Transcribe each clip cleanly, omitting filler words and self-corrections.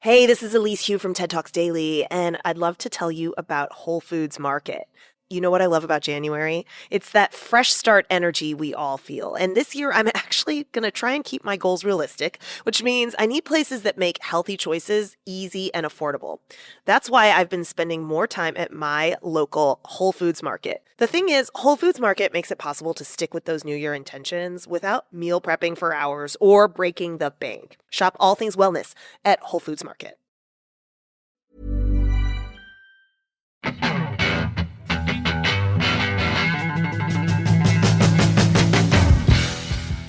Hey, this is Elise Hugh from TED Talks Daily, and I'd love to tell you about Whole Foods Market. You know what I love about January? It's that fresh start energy we all feel. And this year, I'm actually going to try and keep my goals realistic, which means I need places that make healthy choices easy and affordable. That's why I've been spending more time at my local Whole Foods Market. The thing is, Whole Foods Market makes it possible to stick with those New Year intentions without meal prepping for hours or breaking the bank. Shop all things wellness at Whole Foods Market.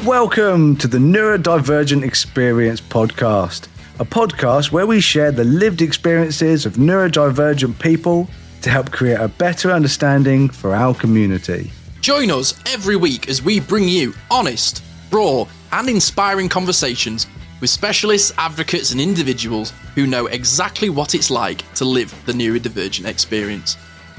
Welcome to the Neurodivergent Experience podcast, a podcast where we share the lived experiences of neurodivergent people to help create a better understanding for our community. Join us every week as we bring you honest, raw, and inspiring conversations with specialists, advocates, and individuals who know exactly what it's like to live the neurodivergent experience.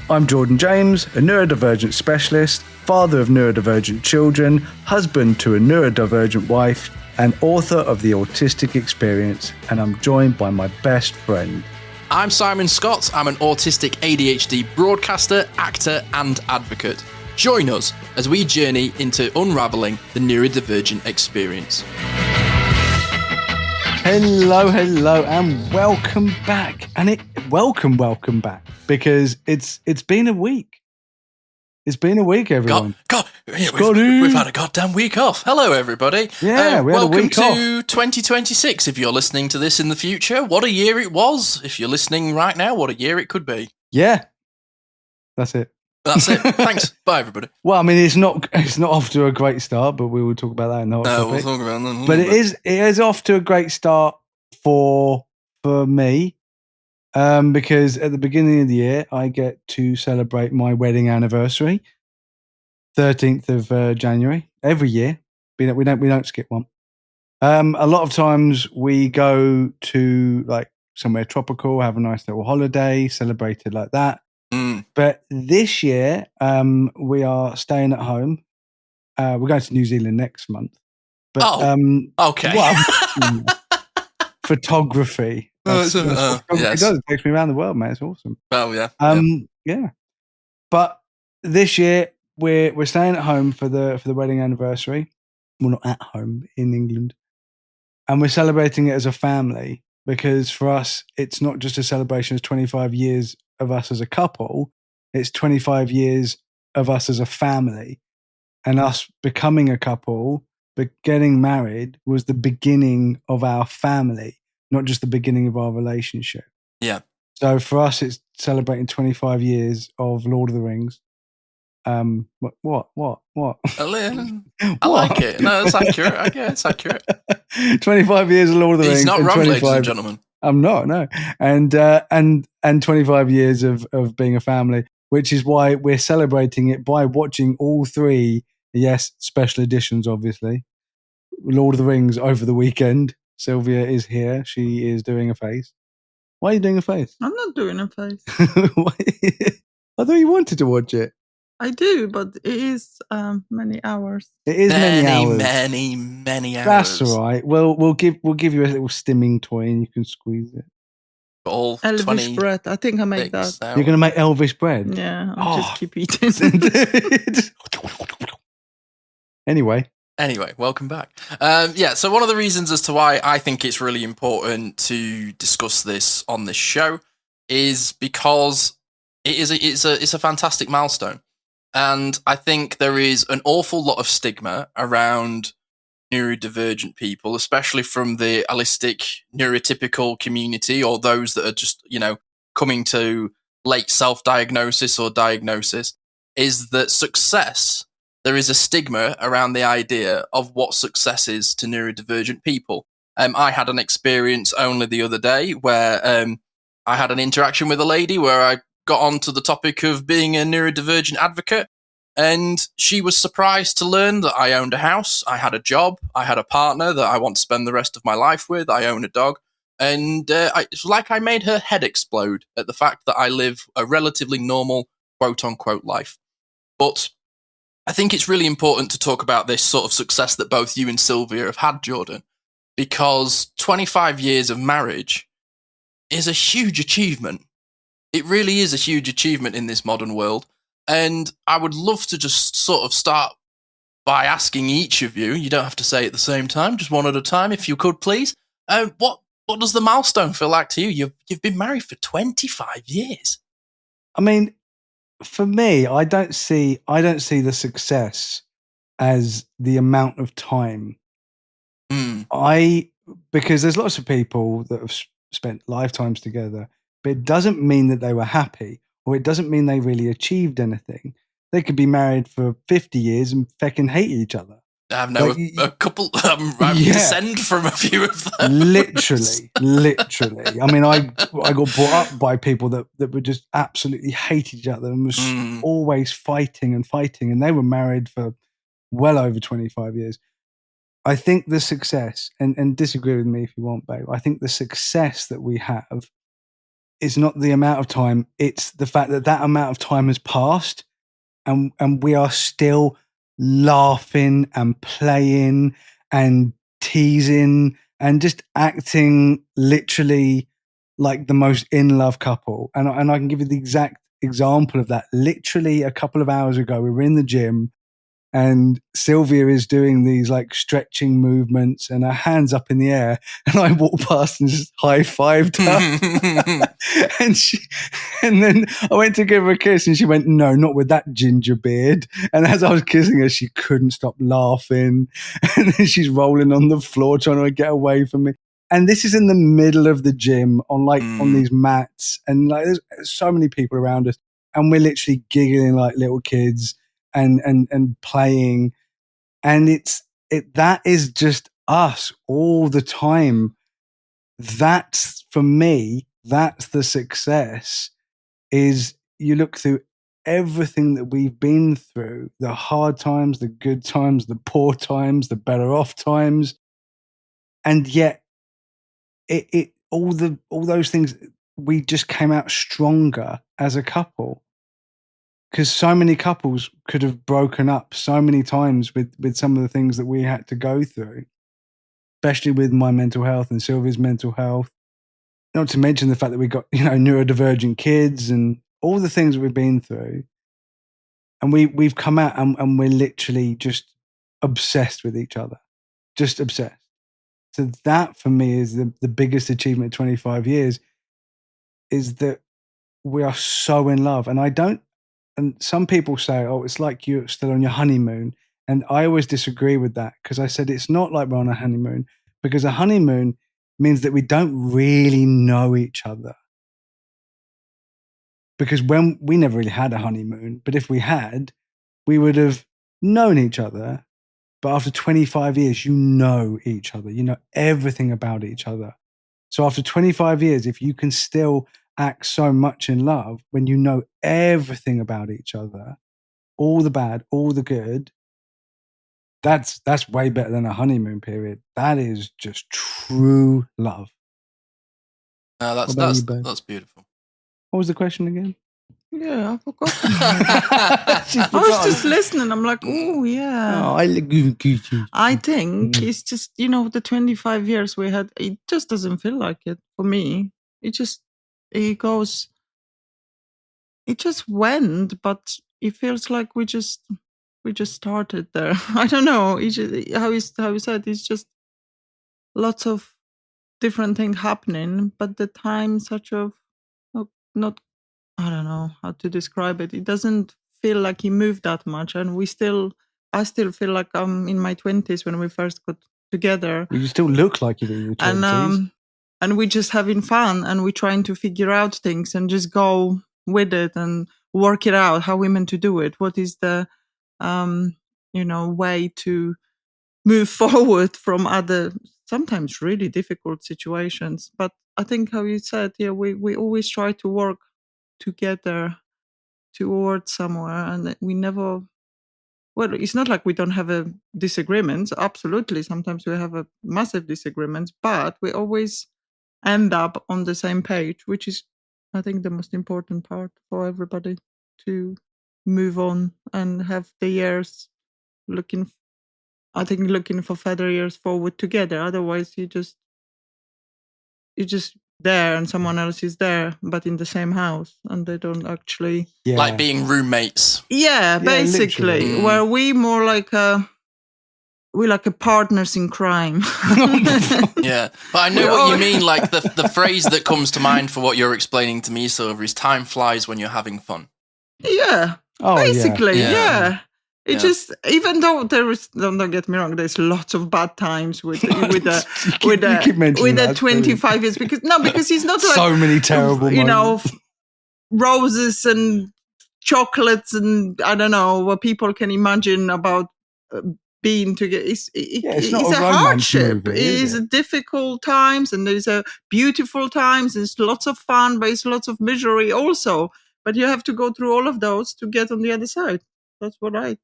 I'm Jordan James, a neurodivergent specialist, father of neurodivergent children, husband to a neurodivergent wife, and author of The Autistic Experience, and I'm joined by my best friend. I'm Simon Scott. I'm an autistic ADHD broadcaster, actor, and advocate. Join us as we journey into unravelling the neurodivergent experience. Hello, and welcome back. And welcome back, because it's been a week. It's been a week, everyone. We've had a goddamn week off. Hello, everybody. Yeah, we had a week off. Welcome to 2026. If you're listening to this in the future, what a year it was. If you're listening right now, what a year it could be. Yeah, that's it. Thanks. Bye, everybody. Well, I mean, it's not off to a great start, but we will talk about that in the hot topic. We'll talk about that. But it is off to a great start for me, because at the beginning of the year, I get to celebrate my wedding anniversary, 13th of January, every year. We don't skip one. A lot of times we go to like somewhere tropical, have a nice little holiday, celebrate it like that. But this year, we are staying at home. We're going to New Zealand next month. But, okay. Well, photography. Yes. It does. It takes me around the world, man. It's awesome. Oh, yeah. Yeah. But this year, we're staying at home for the wedding anniversary. Well, not at home, in England. And we're celebrating it as a family, because for us, it's not just a celebration of 25 years of us as a couple, it's 25 years of us as a family. And us becoming a couple, but getting married was the beginning of our family, not just the beginning of our relationship. Yeah. So for us, it's celebrating 25 years of Lord of the Rings. What? I like it. No, it's accurate. I guess it's accurate. 25 years of Lord of the Rings. He's not wrong, ladies and gentlemen. I'm not, no. And 25 years of being a family, which is why we're celebrating it by watching all three, yes, special editions, obviously. Lord of the Rings over the weekend. Sylvia is here. She is doing a face. Why are you doing a face? I'm not doing a face. I thought you wanted to watch it. I do, but it is many hours. It is many hours. Many hours. That's all right. Well, we'll give you a little stimming toy and you can squeeze it. All Elvish bread. I think I make that. You're going to make Elvish bread? Yeah, I'll just keep eating. Anyway, welcome back. So one of the reasons as to why I think it's really important to discuss this on this show is because it's a fantastic milestone. And I think there is an awful lot of stigma around neurodivergent people, especially from the allistic neurotypical community, or those that are just, coming to late self-diagnosis or diagnosis, is that there is a stigma around the idea of what success is to neurodivergent people. I had an experience only the other day where I had an interaction with a lady where I got onto the topic of being a neurodivergent advocate, and she was surprised to learn that I owned a house, I had a job, I had a partner that I want to spend the rest of my life with, I own a dog, and it's like I made her head explode at the fact that I live a relatively normal, quote-unquote, life. But I think it's really important to talk about this sort of success that both you and Sylvia have had, Jordan, because 25 years of marriage is a huge achievement. It really is a huge achievement in this modern world. And I would love to just sort of start by asking each of you, you don't have to say it at the same time, just one at a time, if you could, please. What does the milestone feel like to you? You've been married for 25 years. I mean, for me, I don't see the success as the amount of time. Because there's lots of people that have spent lifetimes together, but it doesn't mean that they were happy, or it doesn't mean they really achieved anything. They could be married for 50 years and fecking hate each other. I know a couple. I descend from a few of them. Literally. I mean, I got brought up by people that would just absolutely hate each other and was always fighting, and they were married for well over 25 years. I think the success, and disagree with me if you want, babe, I think the success that we have is not the amount of time, it's the fact that amount of time has passed and we are still laughing and playing and teasing and just acting literally like the most in love couple. And I can give you the exact example of that. Literally a couple of hours ago, we were in the gym and Sylvia is doing these like stretching movements and her hands up in the air, and I walked past and just high-fived her. and then I went to give her a kiss and she went, "No, not with that ginger beard." And as I was kissing her, she couldn't stop laughing. And then she's rolling on the floor trying to get away from me. And this is in the middle of the gym on these mats, and like there's so many people around us, and we're literally giggling like little kids. And playing, and that is just us all the time. That's, for me, that's the success. Is you look through everything that we've been through, the hard times, the good times, the poor times, the better off times, and yet all those things, we just came out stronger as a couple. Because so many couples could have broken up so many times with some of the things that we had to go through, especially with my mental health and Sylvia's mental health. Not to mention the fact that we got, neurodivergent kids and all the things that we've been through. And we've come out and we're literally just obsessed with each other, just obsessed. So that for me is the biggest achievement of 25 years, is that we are so in love. And some people say, "Oh, it's like you're still on your honeymoon." And I always disagree with that, because I said it's not like we're on a honeymoon, because a honeymoon means that we don't really know each other. Because when we never really had a honeymoon, but if we had, we would have known each other. But after 25 years, you know each other. You know everything about each other. So after 25 years, if you can still act so much in love when you know everything about each other, all the bad, all the good, that's way better than a honeymoon period. That is just true love. That's beautiful. What was the question again? Yeah, I forgot. I was just listening. I'm like, oh yeah. Oh, I think it's just, the 25 years we had, it just doesn't feel like it for me. It just went, but it feels like we just started there. I don't know. It's just, how you said, it's just lots of different things happening, but the time not, I don't know how to describe it. It doesn't feel like he moved that much, and I still feel like I'm in my 20s when we first got together. You still look like you're in your 20s. And we're just having fun, and we're trying to figure out things and just go with it and work it out, how we're meant to do it. What is the, way to move forward from other, sometimes really difficult situations. But I think, how you said, we always try to work together towards somewhere, and we never, well, it's not like we don't have a disagreements. Absolutely, sometimes we have a massive disagreements, but we always end up on the same page, which is, I think, the most important part for everybody, to move on and have the years looking for further years forward together. Otherwise you just there and someone else is there, but in the same house, and they don't actually. Yeah. Like being roommates. Yeah, basically, literally. where we more like we're like a partners in crime. Yeah, but I know what you mean. Like the phrase that comes to mind for what you're explaining to me, Sylvia, is "time flies when you're having fun." Yeah, Oh, basically, Yeah. yeah. It Yeah. just, even though there is, don't get me wrong, there's lots of bad times with You keep mentioning the that, 25 years because it's not like so many terrible moments. Roses and chocolates and I don't know what people can imagine about being together. It's not it's a a romance hardship. movie, It is is it? difficult times and there's a beautiful times. There's lots of fun, but it's lots of misery also. But you have to go through all of those to get on the other side. That's what I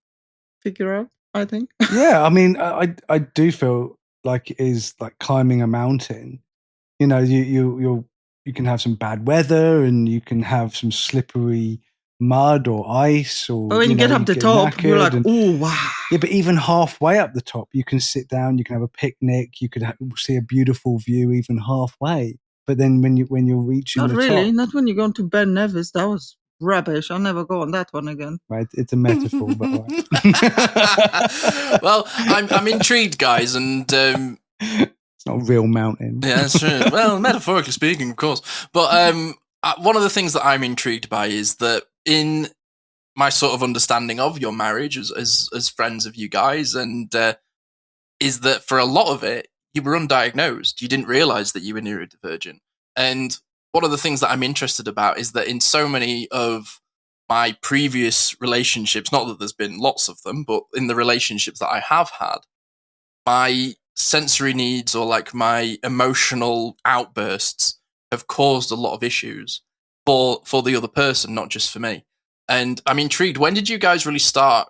figure out, I think. Yeah, I mean, I do feel like it is like climbing a mountain. You know, you can have some bad weather and you can have some slippery mud or ice, or But when you get up the top, you're like, oh wow. Yeah, but even halfway up the top, you can sit down, you can have a picnic, you could see a beautiful view even halfway. But then when you're reaching Not the really, top, not when you go to Ben Nevis. That was rubbish. I'll never go on that one again. right? It's a metaphor, but right. Well, I'm intrigued, guys, and It's not a real mountain. yeah, that's true. Well, metaphorically speaking, of course. But one of the things that I'm intrigued by is that in my sort of understanding of your marriage as friends of you guys, and is that for a lot of it, you were undiagnosed. You didn't realize that you were neurodivergent. And one of the things that I'm interested about is that in so many of my previous relationships, not that there's been lots of them, but in the relationships that I have had, my sensory needs or like my emotional outbursts have caused a lot of issues for the other person, not just for me. And I'm intrigued, when did you guys really start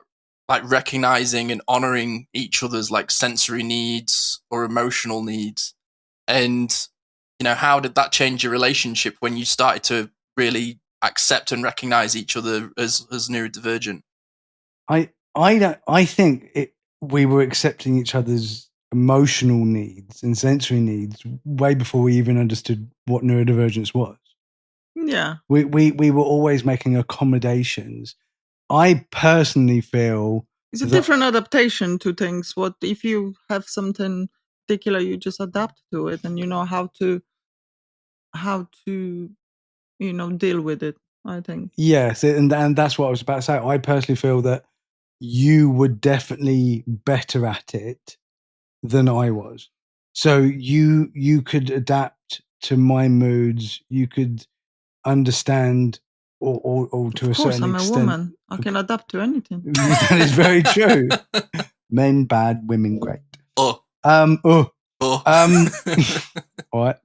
like recognizing and honoring each other's like sensory needs or emotional needs? And, you know, how did that change your relationship when you started to really accept and recognize each other as neurodivergent? I think we were accepting each other's emotional needs and sensory needs way before we even understood what neurodivergence was. Yeah. We were always making accommodations. I personally feel it's a different adaptation to things. What if you have something particular, you just adapt to it and you know how to deal with it, I think. Yes, and that's what I was about to say. I personally feel that you were definitely better at it than I was. So you could adapt to my moods. You could understand, or to a certain extent. Of course, I'm a woman. I can adapt to anything. That is very true. Men bad, women great. Oh. All right.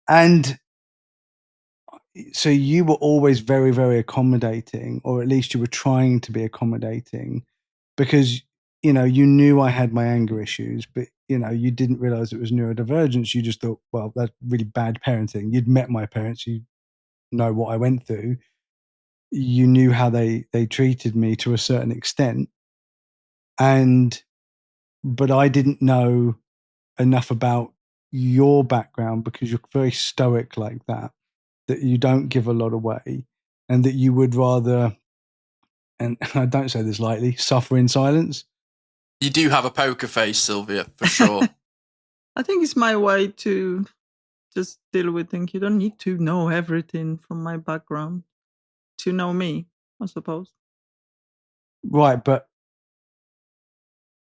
And so you were always very, very accommodating, or at least you were trying to be accommodating, because, you know, you knew I had my anger issues, but, you know, you didn't realize it was neurodivergence. You just thought, well, that's really bad parenting. You'd met my parents. You know what I went through. You knew how they treated me to a certain extent. But I didn't know enough about your background, because you're very stoic like that you don't give a lot away, and that you would rather, and I don't say this lightly, suffer in silence. You do have a poker face, Sylvia, for sure. I think it's my way to just deal with things. You don't need to know everything from my background to know me, I suppose. Right, but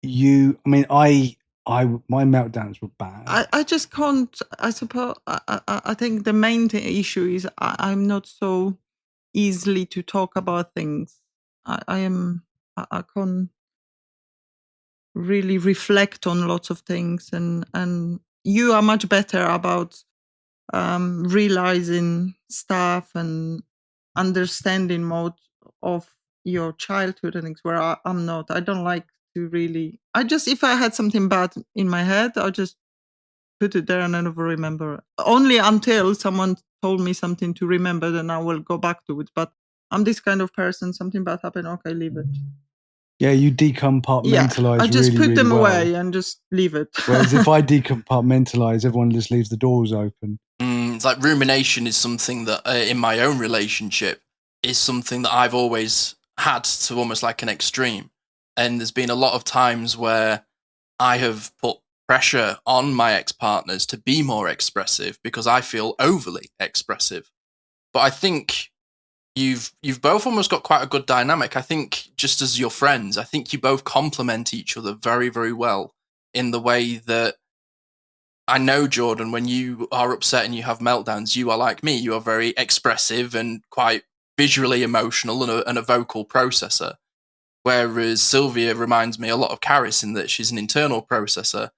my meltdowns were bad. I just can't, I suppose, I think the main issue is I'm not so easily to talk about things. I can't really reflect on lots of things, and you are much better about realizing stuff and understanding mode of your childhood and things, where I'm not. I don't like to really. If I had something bad in my head, I'll just put it there and I never remember it. Only until someone told me something to remember, then I will go back to it. But I'm this kind of person. Something bad happened. Okay, leave it. Yeah, you decompartmentalize I just really, put really them well. away and just leave it. Whereas if I decompartmentalize, everyone just leaves the doors open. It's like rumination is something that in my own relationship is something that I've always had to almost like an extreme. And there's been a lot of times where I have put pressure on my ex-partners to be more expressive because I feel overly expressive. But I think you've both almost got quite a good dynamic. I think just as your friends, I think you both complement each other very, very well in the way that I know, Jordan, when you are upset and you have meltdowns, you are like me. You are very expressive and quite visually emotional and a vocal processor. Whereas Sylvia reminds me a lot of Caris in that she's an internal processor.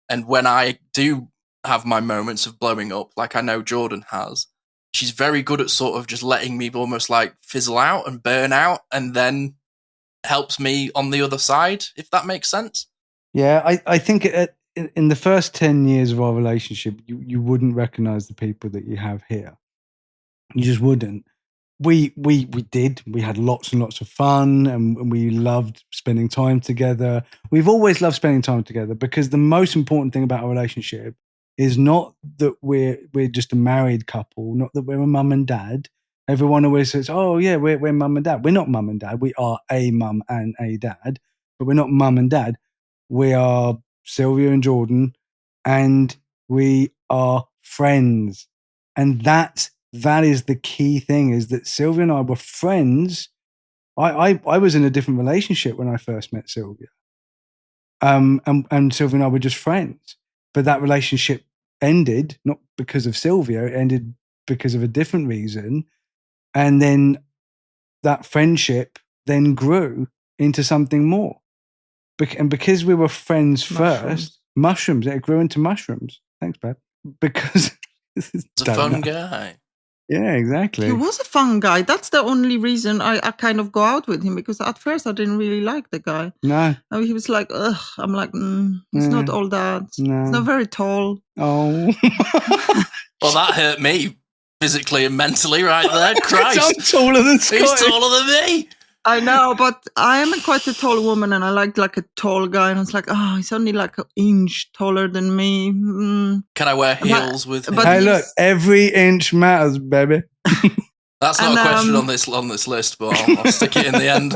And when I do have my moments of blowing up, like I know Jordan has, she's very good at sort of just letting me almost like fizzle out and burn out and then helps me on the other side, if that makes sense. Yeah, I think in the first 10 years of our relationship, you wouldn't recognize the people that you have here. You just wouldn't. We did. We had lots and lots of fun, and we loved spending time together. We've always loved spending time together because the most important thing about our relationship is not that we're just a married couple, not that we're a mum and dad. Everyone always says, "Oh yeah, we're mum and dad." We're not mum and dad. We are a mum and a dad, but we're not mum and dad. We are Sylvia and Jordan, and we are friends, and that is the key thing, is that Sylvia and I were friends. I was in a different relationship when I first met Sylvia. And Sylvia and I were just friends. But that relationship ended, not because of Sylvia, it ended because of a different reason. And then that friendship then grew into something more. And because we were friends first, mushrooms, it grew into mushrooms. Thanks, babe. Because it's a fun guy. Yeah, exactly. He was a fun guy. That's the only reason I kind of go out with him, because at first I didn't really like the guy. No. I mean, he was like, ugh. I'm like, he's not all that. No. He's not very tall. Oh. Well, that hurt me physically and mentally right there. Christ. I'm taller than Scotty. He's taller than me. I know, but I am quite a tall woman and I like a tall guy. And it's like, he's only like an inch taller than me. Can I wear heels with him? Hey, look, every inch matters, baby. That's not a question on this list, but I'll stick it in the end.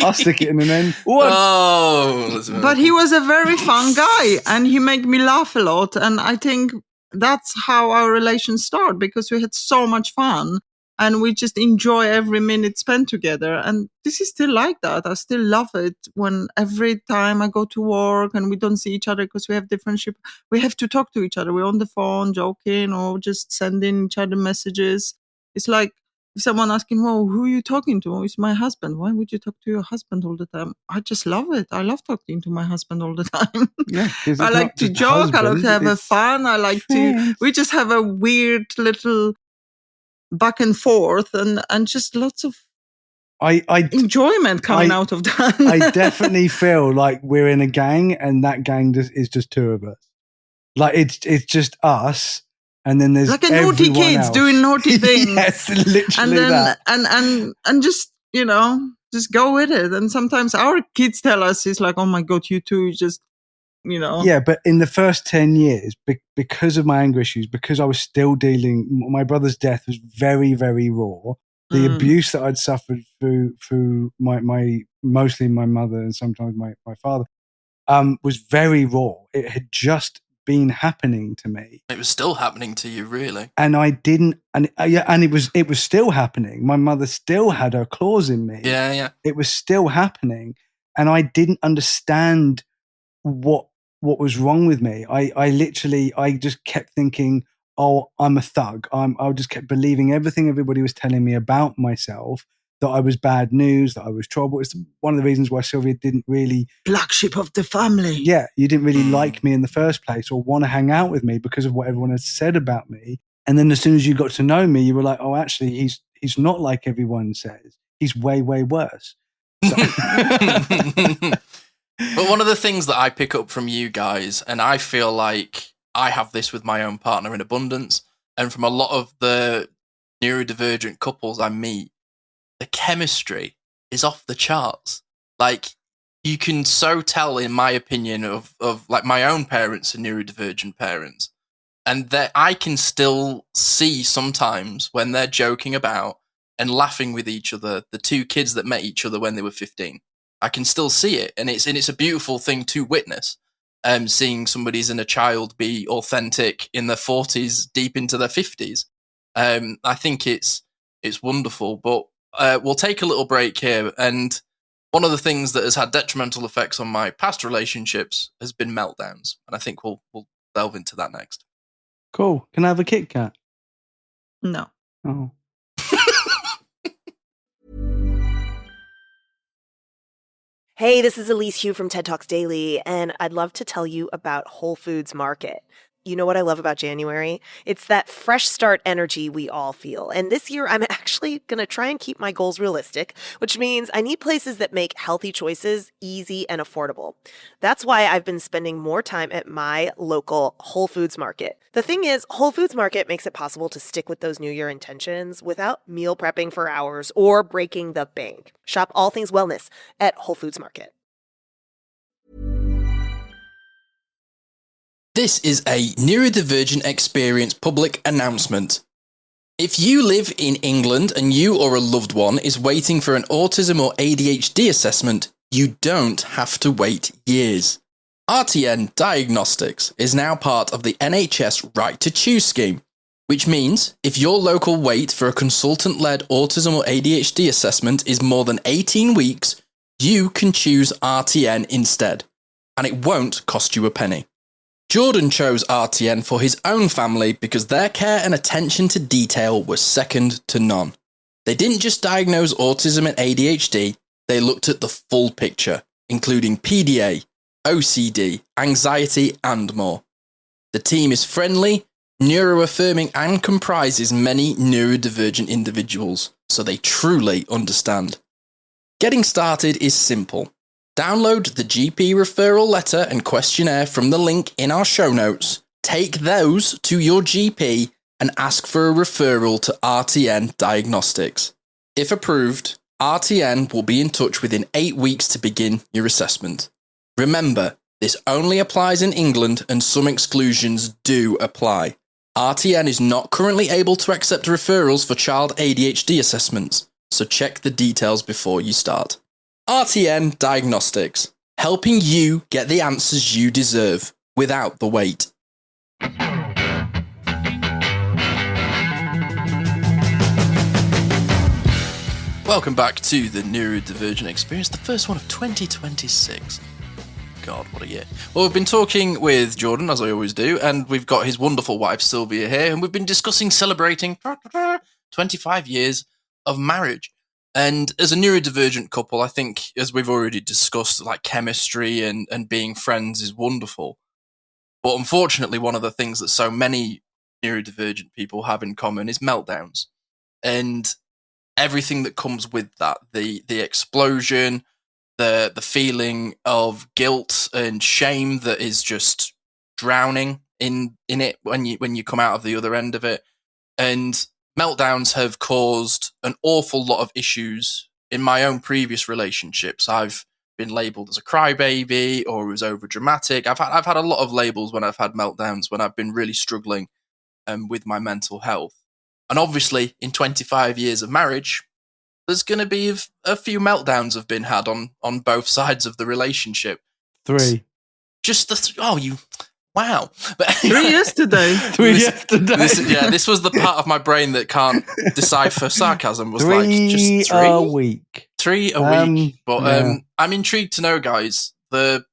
I'll stick it in the end. What? Oh, but he was a very fun guy and he made me laugh a lot. And I think that's how our relation started, because we had so much fun. And we just enjoy every minute spent together. And this is still like that. I still love it when every time I go to work and we don't see each other because we have different shifts, we have to talk to each other. We're on the phone joking or just sending each other messages. It's like if someone asking, well, who are you talking to? Oh, it's my husband. Why would you talk to your husband all the time? I just love it. I love talking to my husband all the time. Yeah, I like to joke. I like to have a fun. I like to, we just have a weird little back and forth and just lots of enjoyment coming out of that. I definitely feel like we're in a gang and that gang is just two of us. Like it's just us, and then there's like a naughty kids doing naughty things. Yes, literally and then, that. And just, just go with it. And sometimes our kids tell us, it's like, oh my God, you two just, Yeah, but in the first 10 years, because of my anger issues, because I was still my brother's death was very, very raw. The abuse that I'd suffered through my mostly my mother and sometimes my father was very raw. It had just been happening to me. It was still happening to you, really. And I didn't, and it was still happening. My mother still had her claws in me. Yeah. It was still happening, and I didn't understand what was wrong with me. I just kept thinking, oh, I'm a thug. I just kept believing everything everybody was telling me about myself, that I was bad news, that I was trouble. It's one of the reasons why Sylvia didn't really... Black sheep of the family. Yeah, you didn't really like me in the first place or want to hang out with me because of what everyone had said about me. And then as soon as you got to know me, you were like, oh, actually, he's not like everyone says. He's way, way worse. So. But one of the things that I pick up from you guys, and I feel like I have this with my own partner in abundance, and from a lot of the neurodivergent couples I meet, the chemistry is off the charts. Like, you can so tell, in my opinion, of like my own parents are neurodivergent parents, and that I can still see sometimes when they're joking about and laughing with each other, the two kids that met each other when they were 15. I can still see it, and it's a beautiful thing to witness. Seeing somebody's inner child be authentic in their 40s, deep into their 50s. I think it's wonderful. But we'll take a little break here, and one of the things that has had detrimental effects on my past relationships has been meltdowns, and I think we'll delve into that next. Cool. Can I have a Kit Kat? No. Oh. Hey, this is Elise Hugh from TED Talks Daily, and I'd love to tell you about Whole Foods Market. You know what I love about January? It's that fresh start energy we all feel. And this year, I'm actually going to try and keep my goals realistic, which means I need places that make healthy choices easy and affordable. That's why I've been spending more time at my local Whole Foods Market. The thing is, Whole Foods Market makes it possible to stick with those New Year intentions without meal prepping for hours or breaking the bank. Shop all things wellness at Whole Foods Market. This is a Neurodivergent Experience public announcement. If you live in England and you or a loved one is waiting for an autism or ADHD assessment, you don't have to wait years. RTN Diagnostics is now part of the NHS Right to Choose scheme, which means if your local wait for a consultant-led autism or ADHD assessment is more than 18 weeks, you can choose RTN instead, and it won't cost you a penny. Jordan chose RTN for his own family because their care and attention to detail was second to none. They didn't just diagnose autism and ADHD, they looked at the full picture, including PDA, OCD, anxiety, and more. The team is friendly, neuroaffirming, and comprises many neurodivergent individuals, so they truly understand. Getting started is simple. Download the GP referral letter and questionnaire from the link in our show notes, take those to your GP, and ask for a referral to RTN Diagnostics. If approved, RTN will be in touch within 8 weeks to begin your assessment. Remember, this only applies in England and some exclusions do apply. RTN is not currently able to accept referrals for child ADHD assessments, so check the details before you start. RTN Diagnostics, helping you get the answers you deserve without the wait. Welcome back to the Neurodivergent Experience, the first one of 2026. God, what a year. Well, we've been talking with Jordan, as I always do, and we've got his wonderful wife, Sylvia, here, and we've been discussing celebrating 25 years of marriage. And as a neurodivergent couple, I think, as we've already discussed, like chemistry and being friends is wonderful. But unfortunately, one of the things that so many neurodivergent people have in common is meltdowns. And everything that comes with that, the explosion, the feeling of guilt and shame that is just drowning in it when you come out of the other end of it. And meltdowns have caused an awful lot of issues in my own previous relationships. I've been labelled as a crybaby or as overdramatic. I've had a lot of labels when I've had meltdowns, when I've been really struggling with my mental health. And obviously, in 25 years of marriage, there's going to be a few meltdowns have been had on both sides of the relationship. 3. Just the wow. But 3 yesterday. 3 yesterday. This was the part of my brain that can't decipher sarcasm. Was 3 like just 3 a week. 3 a week. But yeah. I'm intrigued to know, guys, the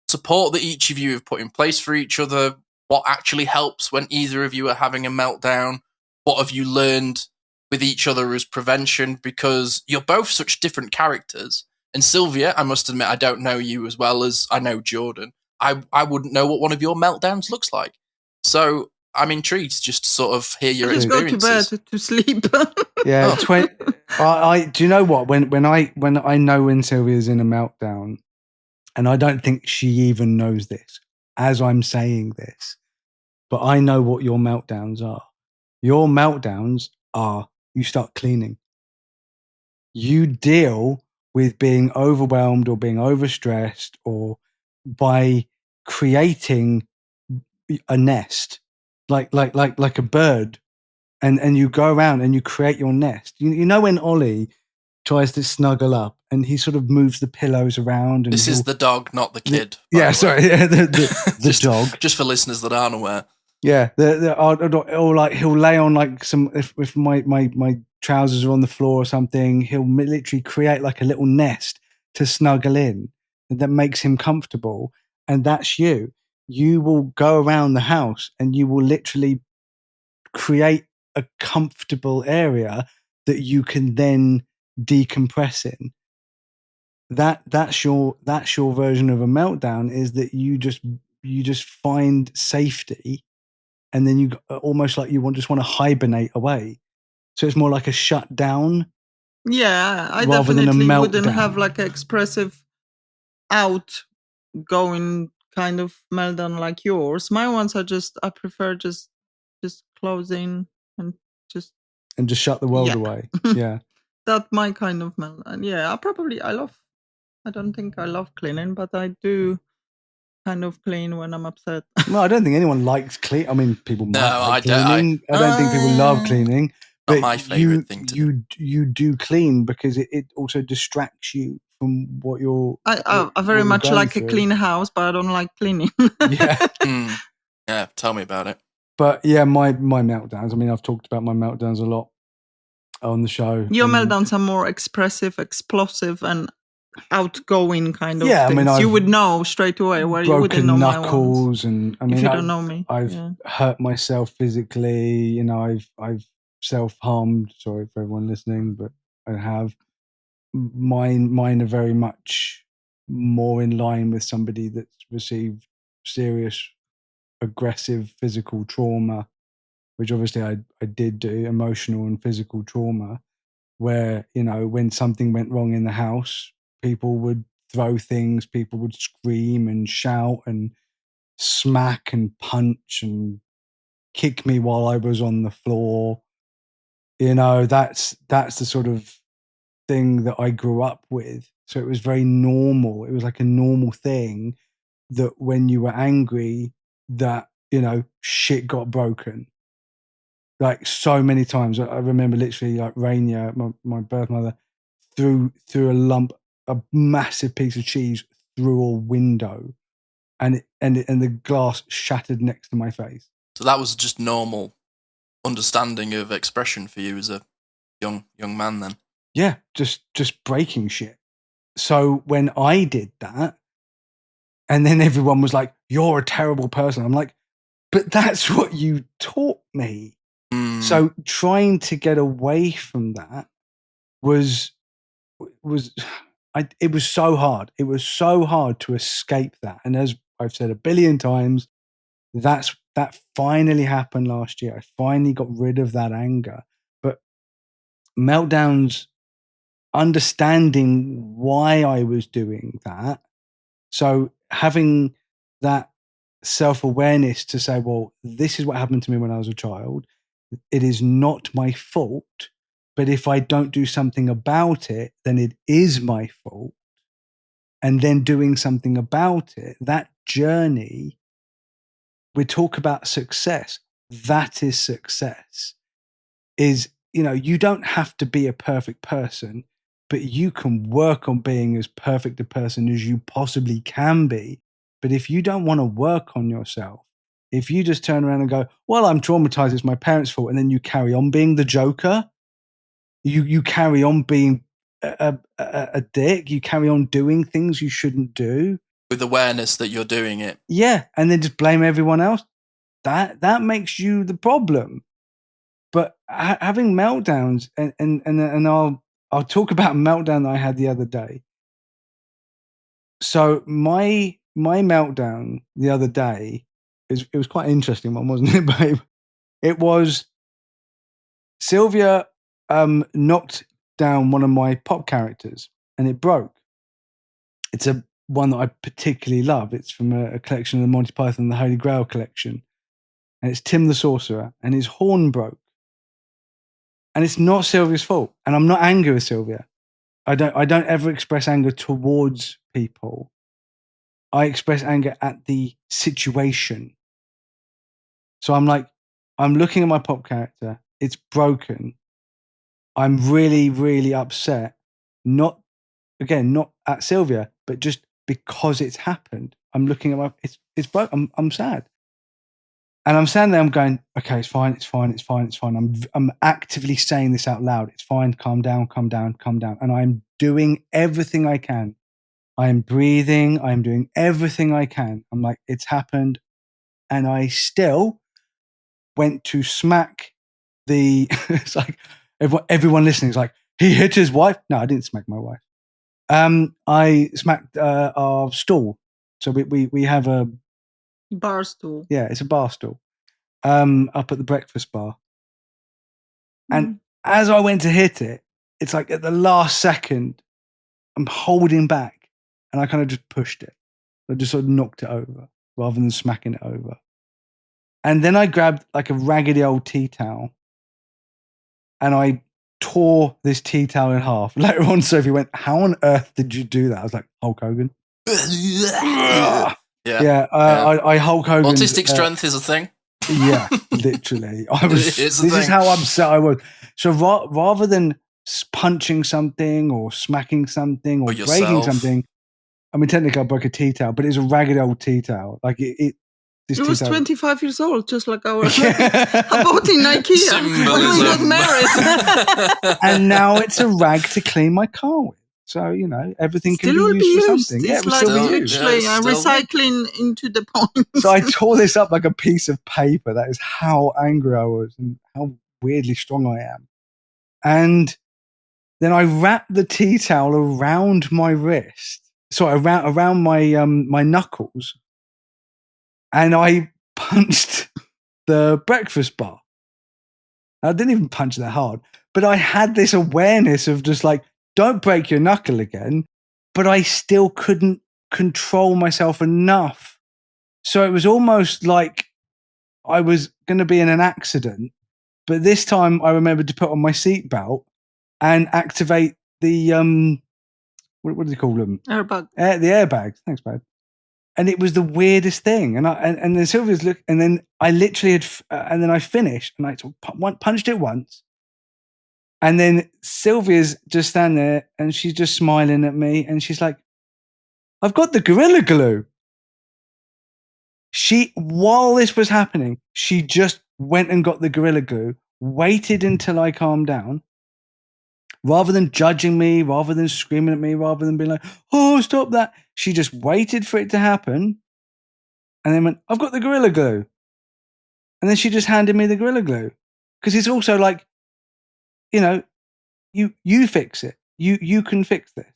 support that each of you have put in place for each other. What actually helps when either of you are having a meltdown? What have you learned with each other as prevention? Because you're both such different characters. And Sylvia, I must admit, I don't know you as well as I know Jordan. I wouldn't know what one of your meltdowns looks like. So I'm intrigued just to sort of hear your Just experiences. go to bed to sleep. Yeah, do you know what? When I know when Sylvia's in a meltdown, and I don't think she even knows this as I'm saying this, but I know what your meltdowns are. Your meltdowns are you start cleaning. You deal with being overwhelmed or being overstressed, or by creating a nest, like a bird, and you go around and you create your nest. You know when Ollie tries to snuggle up and he sort of moves the pillows around, and This is the dog, not the kid. yeah, sorry, the dog. Just for listeners that aren't aware. Yeah, or like he'll lay on like some, if my trousers are on the floor or something, he'll literally create like a little nest to snuggle in that makes him comfortable. And that's you. You will go around the house and you will literally create a comfortable area that you can then decompress in. That's your version of a meltdown, is that you just find safety, and then you almost like you just want to hibernate away. So it's more like a shutdown. Yeah, I rather than a definitely wouldn't meltdown. have like an expressive outgoing kind of meltdown like yours. My ones are I prefer just closing and just shut the world Yeah. away. Yeah. That's my kind of meltdown. Yeah, I don't think I love cleaning, but I do kind of clean when I'm upset. No, I don't think anyone likes clean. I mean, people might No, like I don't- cleaning. I don't think people love cleaning. Not But my favourite thing to do. You do clean because it also distracts you from what you're. I very you're much going like through. a clean house, but I don't like cleaning. Yeah. Yeah, tell me about it. But yeah, my meltdowns. I mean, I've talked about my meltdowns a lot on the show. Your and- meltdowns are more expressive, explosive, and outgoing kind of Yeah, I things. mean, you I've would know straight away where you wouldn't broken know my ones. knuckles, and I mean, If you don't know me. I've Yeah. hurt myself physically. You know, I've self-harmed. Sorry for everyone listening, but I have. Mine are very much more in line with somebody that's received serious aggressive physical trauma, which obviously I did do, emotional and physical trauma, where, you know, when something went wrong in the house, people would throw things, people would scream and shout and smack and punch and kick me while I was on the floor. You know, that's the sort of thing that I grew up with. So it was very normal. It was like a normal thing that when you were angry, that, you know, shit got broken. Like so many times. I remember literally like Rainier, my birth mother, threw a massive piece of cheese through a window, and the glass shattered next to my face. So that was just normal understanding of expression for you as a young man then. Yeah, just breaking shit. So when I did that, and then everyone was like, "You're a terrible person," I'm like, "But that's what you taught me." So trying to get away from that was it was so hard. It was so hard to escape that. And as I've said a billion times, that finally happened last year. I finally got rid of that anger. But meltdowns, understanding why I was doing that. So having that self-awareness to say, well, this is what happened to me when I was a child. It is not my fault, but if I don't do something about it, then it is my fault. And then doing something about it, that journey, we talk about success. That is success. Is, you know, you don't have to be a perfect person, but you can work on being as perfect a person as you possibly can be. But if you don't want to work on yourself, if you just turn around and go, well, I'm traumatized, it's my parents' fault, and then you carry on being the Joker, you carry on being a dick, you carry on doing things you shouldn't do. With awareness that you're doing it. Yeah, and then just blame everyone else. That makes you the problem. But having meltdowns, and I'll talk about a meltdown that I had the other day. So my meltdown the other day it was quite an interesting one, wasn't it, babe? It was Sylvia knocked down one of my pop characters, and it broke. It's one that I particularly love. It's from a collection of the Monty Python and the Holy Grail collection, and it's Tim the Sorcerer, and his horn broke. And it's not Sylvia's fault. And I'm not angry with Sylvia. I don't ever express anger towards people. I express anger at the situation. So I'm looking at my pop character. It's broken. I'm really, really upset. Not at Sylvia, but just because it's happened. I'm looking at it's broken. I'm sad. And I'm standing there, I'm going, okay, it's fine. I'm actively saying this out loud. It's fine. Calm down. And I'm doing everything I can. I am breathing. I'm doing everything I can. I'm like, it's happened. And I still went to smack the, it's like, everyone listening is like, he hit his wife. No, I didn't smack my wife. I smacked our stool. So we have a bar stool. Yeah, it's a bar stool. Up at the breakfast bar. And as I went to hit it, it's like at the last second, I'm holding back and I kind of just pushed it. I just sort of knocked it over rather than smacking it over. And then I grabbed like a raggedy old tea towel and I tore this tea towel in half. Later on, Sophie went, how on earth did you do that? I was like, Hulk Hogan. I Hulk Hogan. Autistic strength is a thing. Yeah, literally. This is how upset I was. So rather than punching something or smacking something or breaking something, I mean, technically I broke a tea towel, but it was a ragged old tea towel. Like it was 25 years old, just like our I bought in IKEA when we got married. And now it's a rag to clean my car with. So, you know, everything can be used for something. It's recycling into the point. So I tore this up like a piece of paper. That is how angry I was and how weirdly strong I am. And then I wrapped the tea towel around my wrist. Sorry, around my my knuckles. And I punched the breakfast bar. I didn't even punch that hard. But I had this awareness of just like, don't break your knuckle again. But I still couldn't control myself enough. So it was almost like I was going to be in an accident. But this time I remembered to put on my seatbelt and activate the, what do you call them? Airbag. The airbags. Thanks, babe. And it was the weirdest thing. And then Sylvia's look, and then I literally had, and then I finished and I punched it once. And then Sylvia's just standing there and she's just smiling at me. And she's like, I've got the Gorilla Glue. While this was happening, she just went and got the Gorilla Glue, waited until I calmed down, rather than judging me, rather than screaming at me, rather than being like, oh, stop that. She just waited for it to happen and then went, I've got the Gorilla Glue. And then she just handed me the Gorilla Glue. Because it's also like, you know, you fix it. You can fix this.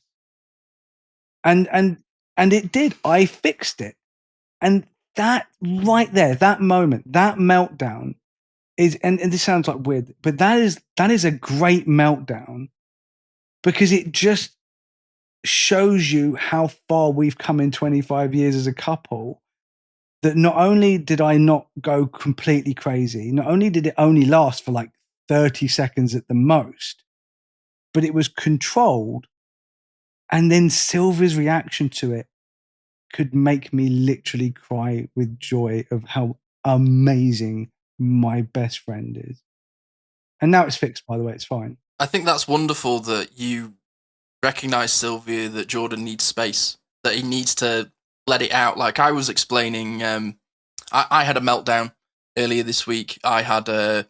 And it did. I fixed it. And that right there, that moment, that meltdown is, and this sounds like weird, but that is a great meltdown because it just shows you how far we've come in 25 years as a couple. That not only did I not go completely crazy, not only did it only last for like 30 seconds at the most, but it was controlled. And then Sylvia's reaction to it could make me literally cry with joy of how amazing my best friend is. And now it's fixed, by the way, it's fine. I think that's wonderful that you recognize, Sylvia, that Jordan needs space, that he needs to let it out. Like I was explaining, I had a meltdown earlier this week. I had a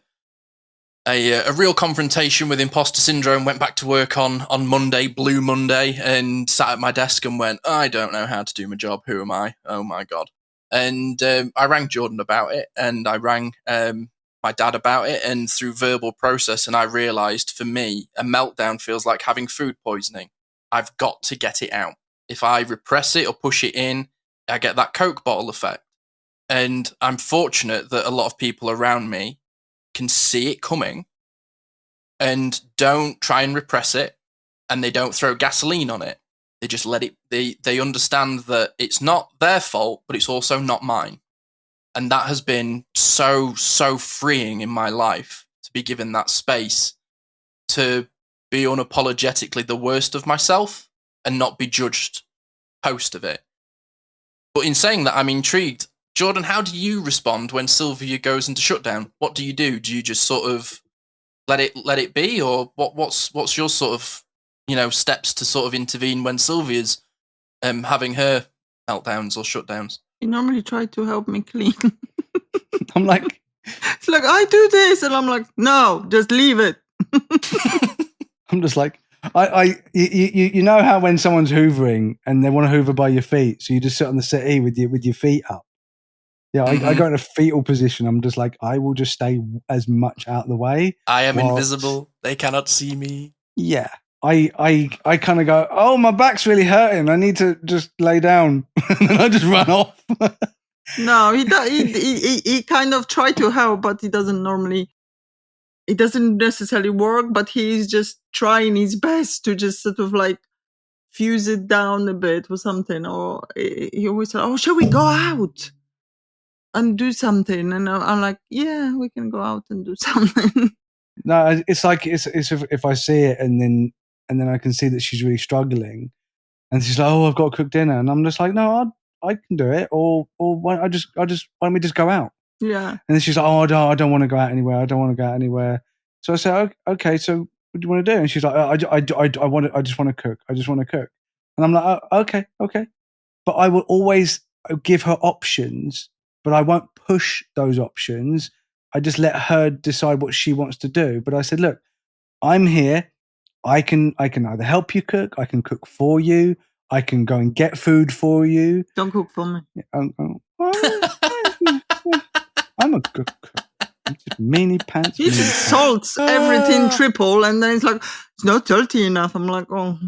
real confrontation with imposter syndrome, went back to work on Monday, Blue Monday, and sat at my desk and went, I don't know how to do my job. Who am I? Oh my God. And I rang Jordan about it, and I rang my dad about it, and through verbal process, and I realized for me, a meltdown feels like having food poisoning. I've got to get it out. If I repress it or push it in, I get that Coke bottle effect. And I'm fortunate that a lot of people around me can see it coming and don't try and repress it, and they don't throw gasoline on it. They just let it, they understand that it's not their fault, but it's also not mine. And that has been so freeing in my life to be given that space to be unapologetically the worst of myself and not be judged post of it. But in saying that, I'm intrigued. Jordan, how do you respond when Sylvia goes into shutdown? What do you do? Do you just sort of let it be, or what's your sort of, you know, steps to sort of intervene when Sylvia's having her meltdowns or shutdowns? You normally try to help me clean. I'm like, it's like, I do this, and I'm like, no, just leave it. I'm just like, you know how when someone's hoovering and they want to hoover by your feet, so you just sit on the settee with your feet up. Yeah, I go in a fetal position. I'm just like, I will just stay as much out of the way. I am invisible. They cannot see me. Yeah. I kind of go, oh, my back's really hurting. I need to just lay down. And then I just run off. No, he kind of try to help, but it doesn't necessarily work, but he's just trying his best to just sort of like fuse it down a bit or something. Or he always said, oh, shall we go out and do something? And I'm like, yeah, we can go out and do something. No, it's like, it's if I see it and then I can see that she's really struggling and she's like, oh, I've got to cook dinner. And I'm just like, no, I can do it. Or why don't we just go out? Yeah. And then she's like, oh, I don't want to go out anywhere. I don't want to go out anywhere. So I said, okay, so what do you want to do? And she's like, I just want to cook. I just want to cook. And I'm like, oh, okay. But I will always give her options, but I won't push those options. I just let her decide what she wants to do. But I said, look, I'm here. I can either help you cook. I can cook for you. I can go and get food for you. Don't cook for me. I'm a good cook. Just meanie pants. He just salts everything triple, and then it's like, it's not salty enough. I'm like, oh,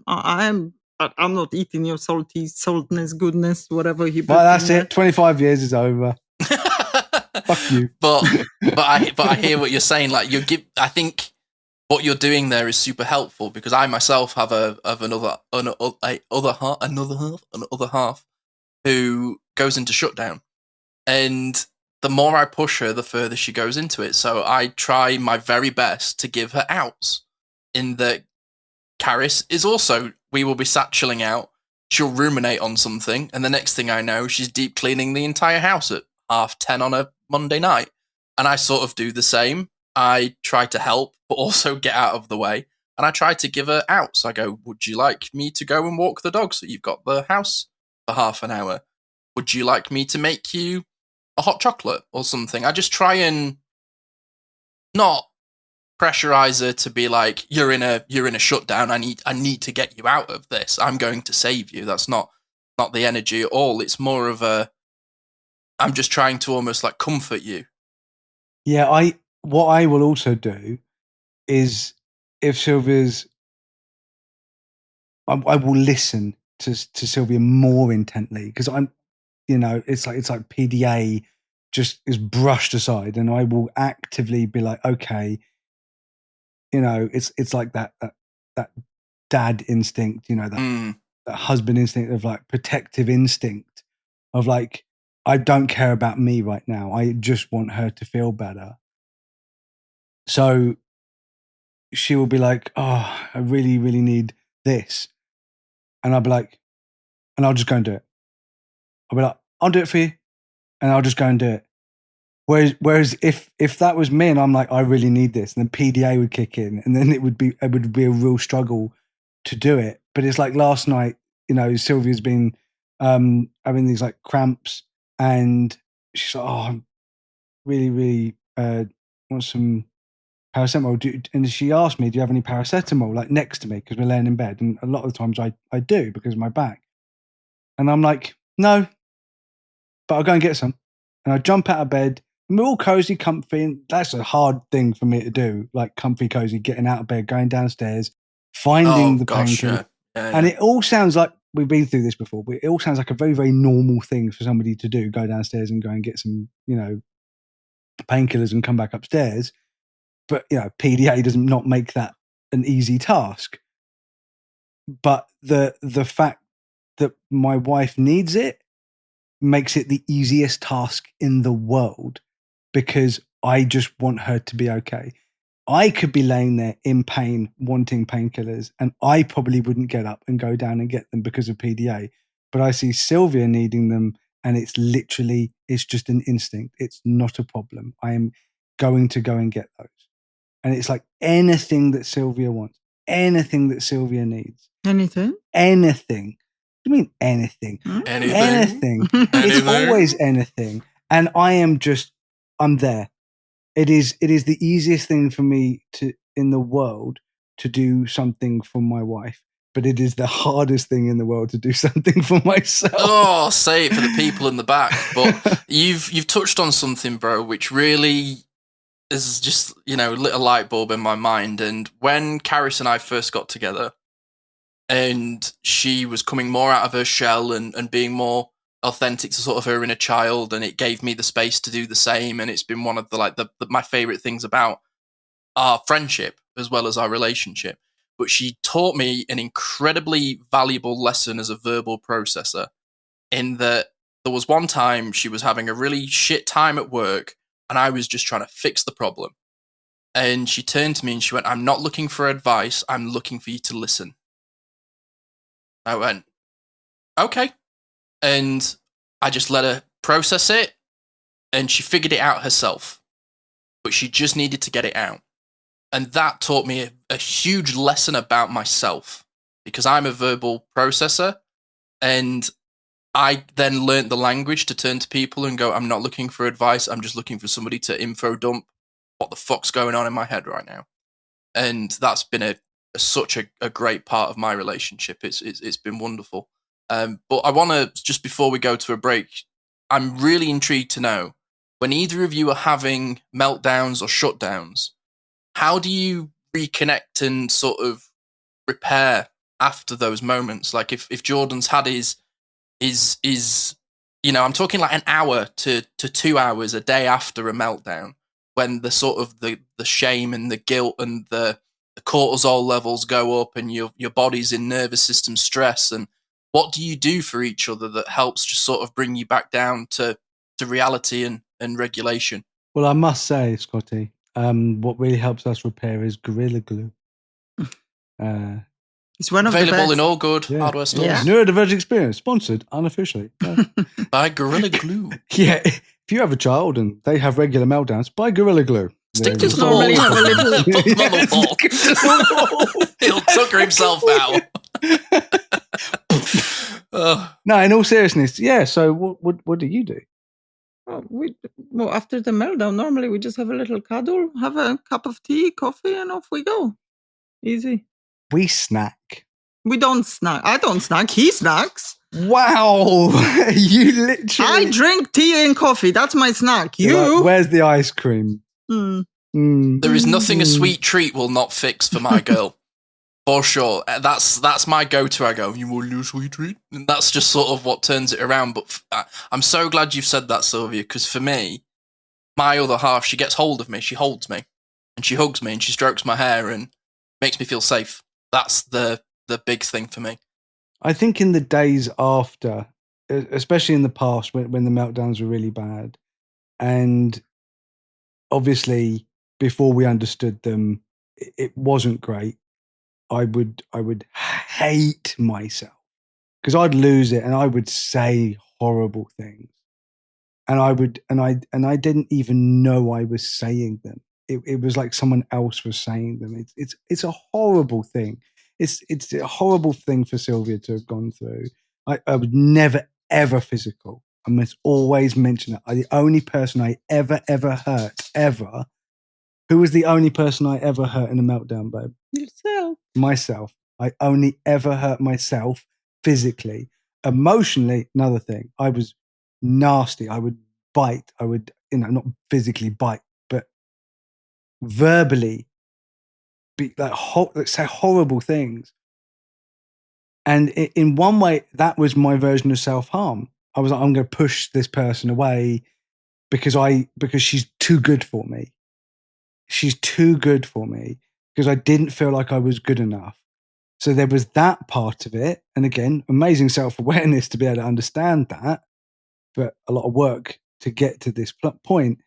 I'm not eating your saltness, goodness, whatever he. Well, that's it. 25 years is over. Fuck you. But I hear what you're saying. Like I think what you're doing there is super helpful, because I myself have another half who goes into shutdown, and the more I push her, the further she goes into it. So I try my very best to give her outs. In that, Caris is also, we will be sat chilling out. She'll ruminate on something, and the next thing I know, she's deep cleaning the entire house at 10:30 on a Monday night. And I sort of do the same. I try to help, but also get out of the way. And I try to give her outs. I go, would you like me to go and walk the dog so you've got the house for half an hour? Would you like me to make you a hot chocolate or something? I just try and not pressurize her to be like, you're in a shutdown. I need to get you out of this. I'm going to save you. That's not the energy at all. It's more of I'm just trying to almost like comfort you. Yeah, what I will also do is, if Sylvia's, I will listen to Sylvia more intently, because I'm, it's like PDA just is brushed aside, and I will actively be like, okay, it's like that dad instinct, that husband instinct of like protective instinct of like, I don't care about me right now. I just want her to feel better. So she will be like, oh, I really, really need this. And I'll be like, and I'll just go and do it. I'll be like, I'll do it for you. And I'll just go and do it. Whereas if that was me and I'm like, I really need this, and then PDA would kick in, and then it would be a real struggle to do it. But it's like last night, Sylvia's been having these like cramps, and she's like, oh, I'm really, really want some paracetamol. And she asked me, do you have any paracetamol like next to me? Because we're laying in bed. And a lot of the times I do, because of my back. And I'm like, no, but I'll go and get some. And I jump out of bed, and we're all cozy, comfy. And that's a hard thing for me to do, like comfy, cozy, getting out of bed, going downstairs, finding the painkiller. Yeah. And it all sounds like, we've been through this before, but it all sounds like a very, very normal thing for somebody to do, go downstairs and go and get some, painkillers and come back upstairs. But, PDA does not make that an easy task. But the fact that my wife needs it makes it the easiest task in the world, because I just want her to be okay. I could be laying there in pain, wanting painkillers, and I probably wouldn't get up and go down and get them because of PDA. But I see Sylvia needing them, and it's just an instinct. It's not a problem. I am going to go and get those. And it's like anything that Sylvia wants, anything that Sylvia needs. Anything? Anything. What do you mean anything? Anything. It's always anything. And I'm there. It is the easiest thing for me in the world to do something for my wife, but it is the hardest thing in the world to do something for myself. Oh, say it for the people in the back. But you've touched on something, bro, which really is just, lit a light bulb in my mind. And when Caris and I first got together, and she was coming more out of her shell and being more authentic to sort of her inner child, and it gave me the space to do the same. And it's been one of my favorite things about our friendship as well as our relationship. But she taught me an incredibly valuable lesson as a verbal processor, in that there was one time she was having a really shit time at work and I was just trying to fix the problem. And she turned to me and she went, "I'm not looking for advice. I'm looking for you to listen." I went, okay. And I just let her process it, and she figured it out herself. But she just needed to get it out. And that taught me a huge lesson about myself, because I'm a verbal processor, and I then learned the language to turn to people and go, "I'm not looking for advice. I'm just looking for somebody to info dump what the fuck's going on in my head right now." And that's been such a great part of my relationship. It's been wonderful. But I want to, just before we go to a break, I'm really intrigued to know, when either of you are having meltdowns or shutdowns, how do you reconnect and sort of repair after those moments? Like if Jordan's had his I'm talking like an hour to 2 hours a day after a meltdown, when the sort of the shame and the guilt and the cortisol levels go up and your body's in nervous system stress. And what do you do for each other that helps just sort of bring you back down to reality and regulation? Well, I must say, Scotty, what really helps us repair is Gorilla Glue. It's one of the available best. in all good hardware stores. Yeah. Neurodivergent Experience, sponsored unofficially by Gorilla Glue. Yeah, if you have a child and they have regular meltdowns, buy Gorilla Glue. Stick to the normally wall. have a little Put them on the wall. He'll tucker himself out. No, in all seriousness, yeah. So what do you do? Well, after the meltdown, normally we just have a little cuddle, have a cup of tea, coffee, and off we go. Easy. We snack. We don't snack. I don't snack. He snacks. Wow, you literally. I drink tea and coffee. That's my snack. You're You? like, where's the ice cream? There is nothing a sweet treat will not fix for my girl. For sure. That's my go-to. I go, "You want a sweet treat?" And that's just sort of what turns it around. But I'm so glad you've said that, Sylvia, because for me, my other half, she gets hold of me, she holds me, and she hugs me, and she strokes my hair and makes me feel safe. That's the big thing for me. I think in the days after, especially in the past when the meltdowns were really bad, and obviously before we understood them, it wasn't great. I would hate myself because I'd lose it and I would say horrible things, and I didn't even know I was saying them. It was like someone else was saying them. It's a horrible thing. It's a horrible thing for Sylvia to have gone through. I was never ever physical. I must always mention it. The only person I ever hurt ever. Who was the only person I ever hurt in a meltdown, babe? Yourself. Myself. I only ever hurt myself physically. Emotionally, another thing. I was nasty. I would bite. I would, not physically bite, but verbally be like say horrible things. And in one way, that was my version of self-harm. I was like, I'm going to push this person away because she's too good for me. She's too good for me because I didn't feel like I was good enough. So there was that part of it. And again, amazing self-awareness to be able to understand that, but a lot of work to get to this point.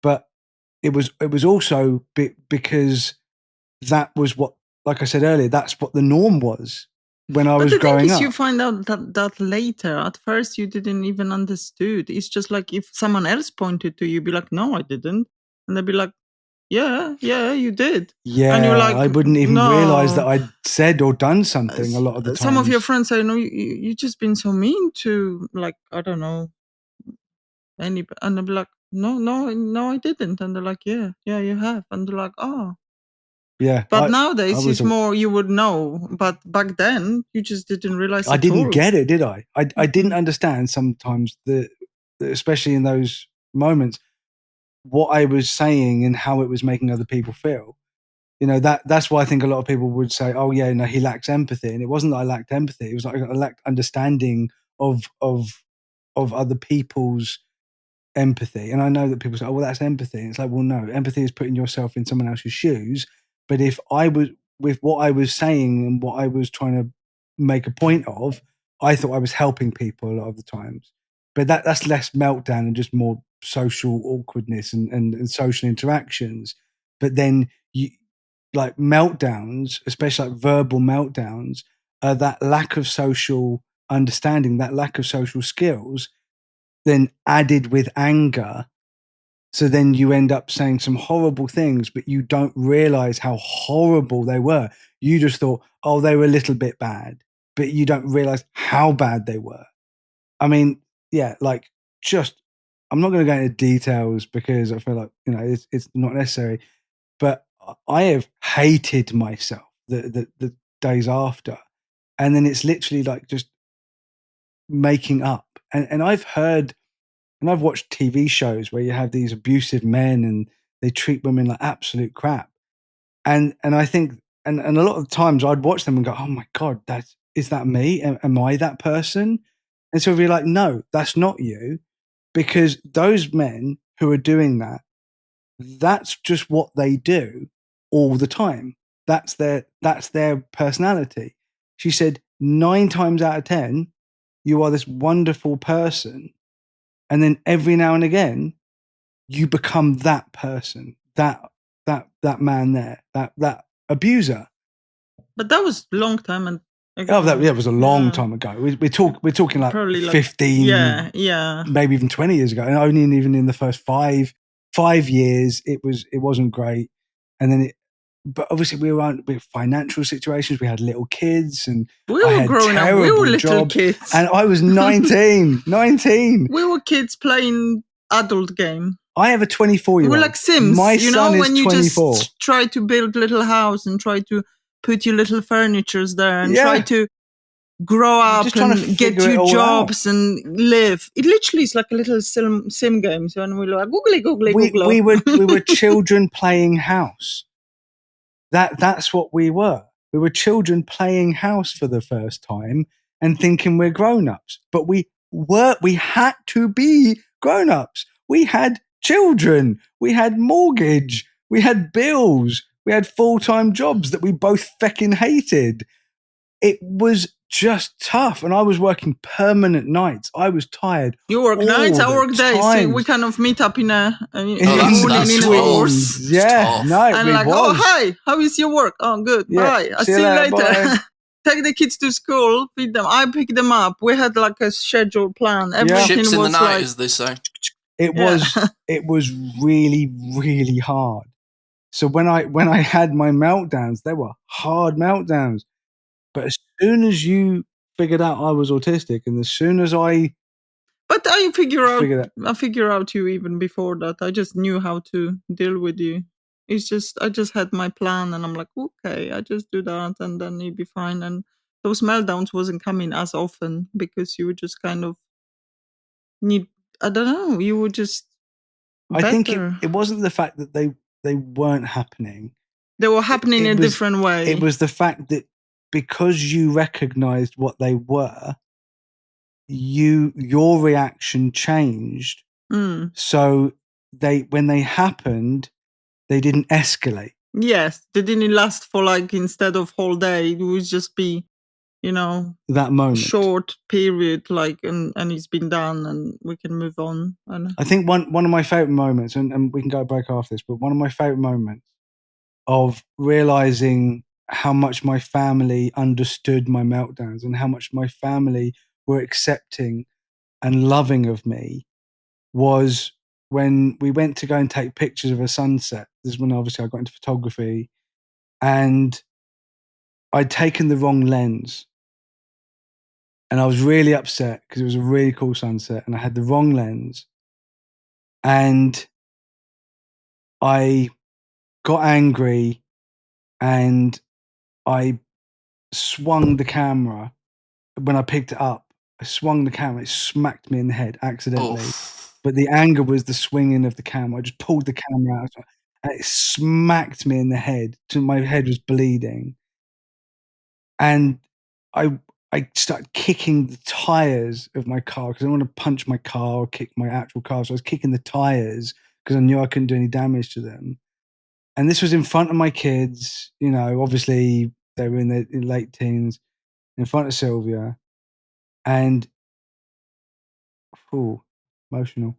But it was also because that was what, like I said earlier, that's what the norm was when I was growing up. But the thing is, you find out that later. At first, you didn't even understood. It's just like if someone else pointed to you, be like, "No, I didn't," and they'd be like, "Yeah, you did." Yeah, and you're like, I wouldn't even no. realize that I'd said or done something a lot of the time. Some of your friends say, "No, you just been so mean to, like, I don't know, any," and I'd be like, "No, I didn't," and they're like, "Yeah, you have," and they're like, "Oh." Yeah, But nowadays it's more you would know. But back then you just didn't realize. I didn't get it, did I? I didn't understand sometimes especially in those moments, what I was saying and how it was making other people feel. You know, that's why I think a lot of people would say, "Oh yeah, no, he lacks empathy," and it wasn't that I lacked empathy; it was like I lacked understanding of other people's empathy. And I know that people say, "Oh, well, that's empathy." And it's like, well, no, empathy is putting yourself in someone else's shoes. But if I was, with what I was saying and what I was trying to make a point of, I thought I was helping people a lot of the times. But that's less meltdown and just more social awkwardness and social interactions. But then like meltdowns, especially like verbal meltdowns, that lack of social understanding, that lack of social skills, then added with anger. So then you end up saying some horrible things, but you don't realize how horrible they were. You just thought, oh, they were a little bit bad, but you don't realize how bad they were. I mean, yeah, like I'm not going to go into details because I feel like, you know, it's not necessary, but I have hated myself the days after. And then it's literally like just making up. And I've heard, and I've watched TV shows where you have these abusive men and they treat women like absolute crap. And I think, and a lot of times I'd watch them and go, oh my God, is that me? Am I that person? And so we're like, no, that's not you, because those men who are doing that, that's just what they do all the time. That's their personality. She said 9 times out of 10, you are this wonderful person. And then every now and again, you become that person, that man there, that abuser. But that was a long time ago. Oh, it was a long time ago. We're talking like probably 15, maybe even 20 years ago. And only even in the first 5 years, it wasn't great. And then but obviously we were with financial situations. We had little kids, and we were growing up. We were little kids, and I was 19. We were kids playing adult game. I have a 24-year-old. We were like Sims. My son is when you 24. just try to build little house and try to put your little furnitures there and try to grow up and get your jobs and live. It literally is like a little sim game. So when we were like googly. We were children playing house. That's what we were. We were children playing house for the first time and thinking we're grown-ups. But we had to be grown-ups. We had children. We had mortgage. We had bills. We had full-time jobs that we both feckin' hated. It was just tough. And I was working permanent nights. I was tired. You work nights, I work days. So we kind of meet up in a that's tough. Yeah, no, and like, oh, hi, how is your work? Oh, good. Bye. I'll see you later. Take the kids to school, feed them. I pick them up. We had like a scheduled plan. Everything Ships was in the night, like, as they say. It was really, really hard. So when I had my meltdowns, they were hard meltdowns. But as soon as you figured out I was autistic, and as soon as I figure out you even before that. I just knew how to deal with you. It's just I just had my plan, and I'm like, okay, I just do that, and then you'll be fine. And those meltdowns wasn't coming as often because you would just kind of need. I don't know. You would just. I think it wasn't the fact that they weren't happening. They were happening in a different way. It was the fact that because you recognized what they were, your reaction changed. So when they happened, they didn't escalate. Yes, they didn't last for like instead of whole day. It would just be that moment. short period, and it's been done, and we can move on. And I think one of my favorite moments, and we can go break after this, but one of my favorite moments of realizing how much my family understood my meltdowns and how much my family were accepting and loving of me was when we went to go and take pictures of a sunset. This is when obviously I got into photography, and I'd taken the wrong lens. And I was really upset because it was a really cool sunset and I had the wrong lens. And I got angry and I swung the camera. When I picked it up, I swung the camera. It smacked me in the head accidentally. Oof. But the anger was the swinging of the camera. I just pulled the camera out and it smacked me in the head till my head was bleeding. And I started kicking the tires of my car because I didn't want to punch my car or kick my actual car. So I was kicking the tires because I knew I couldn't do any damage to them. And this was in front of my kids. Obviously they were in their late teens, in front of Sylvia. And, emotional.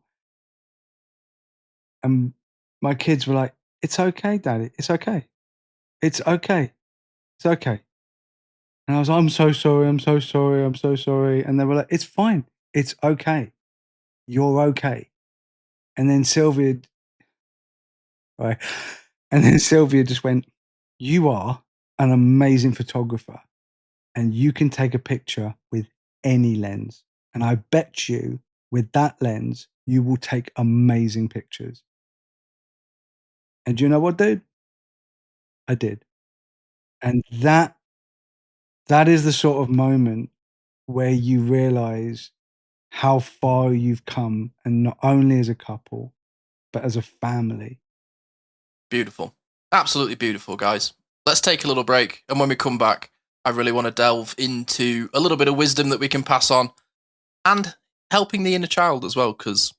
And my kids were like, "It's okay, Daddy. It's okay. It's okay. It's okay." And I was like, "I'm so sorry. I'm so sorry. I'm so sorry." And they were like, "It's fine. It's okay. You're okay." And then Sylvia, right? And then Sylvia just went, "You are an amazing photographer and you can take a picture with any lens. And I bet you with that lens, you will take amazing pictures." And do you know what, dude? I did. And that is the sort of moment where you realize how far you've come, and not only as a couple, but as a family. Beautiful. Absolutely beautiful, guys. Let's take a little break. And when we come back, I really want to delve into a little bit of wisdom that we can pass on and helping the inner child as well, because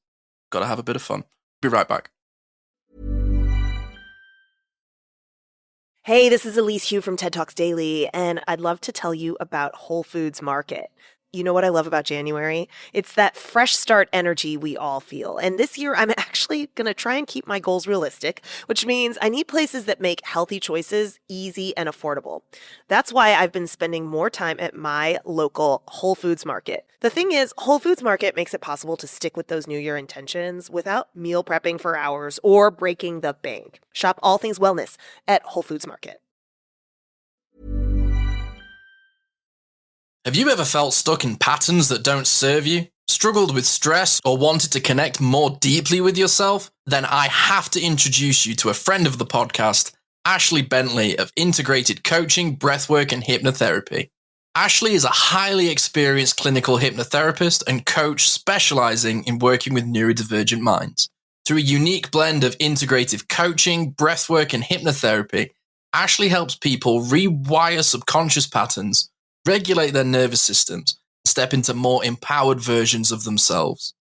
got to have a bit of fun. Be right back. Hey, this is Elise Hugh from TED Talks Daily, and I'd love to tell you about Whole Foods Market. You know what I love about January? It's that fresh start energy we all feel. And this year, I'm actually going to try and keep my goals realistic, which means I need places that make healthy choices easy and affordable. That's why I've been spending more time at my local Whole Foods Market. The thing is, Whole Foods Market makes it possible to stick with those New Year intentions without meal prepping for hours or breaking the bank. Shop all things wellness at Whole Foods Market. Have you ever felt stuck in patterns that don't serve you? Struggled with stress or wanted to connect more deeply with yourself? Then I have to introduce you to a friend of the podcast, Ashley Bentley of Integrated Coaching, Breathwork and Hypnotherapy. Ashley is a highly experienced clinical hypnotherapist and coach specializing in working with neurodivergent minds. Through a unique blend of integrative coaching, breathwork and hypnotherapy, Ashley helps people rewire subconscious patterns, regulate their nervous systems, and step into more empowered versions of themselves.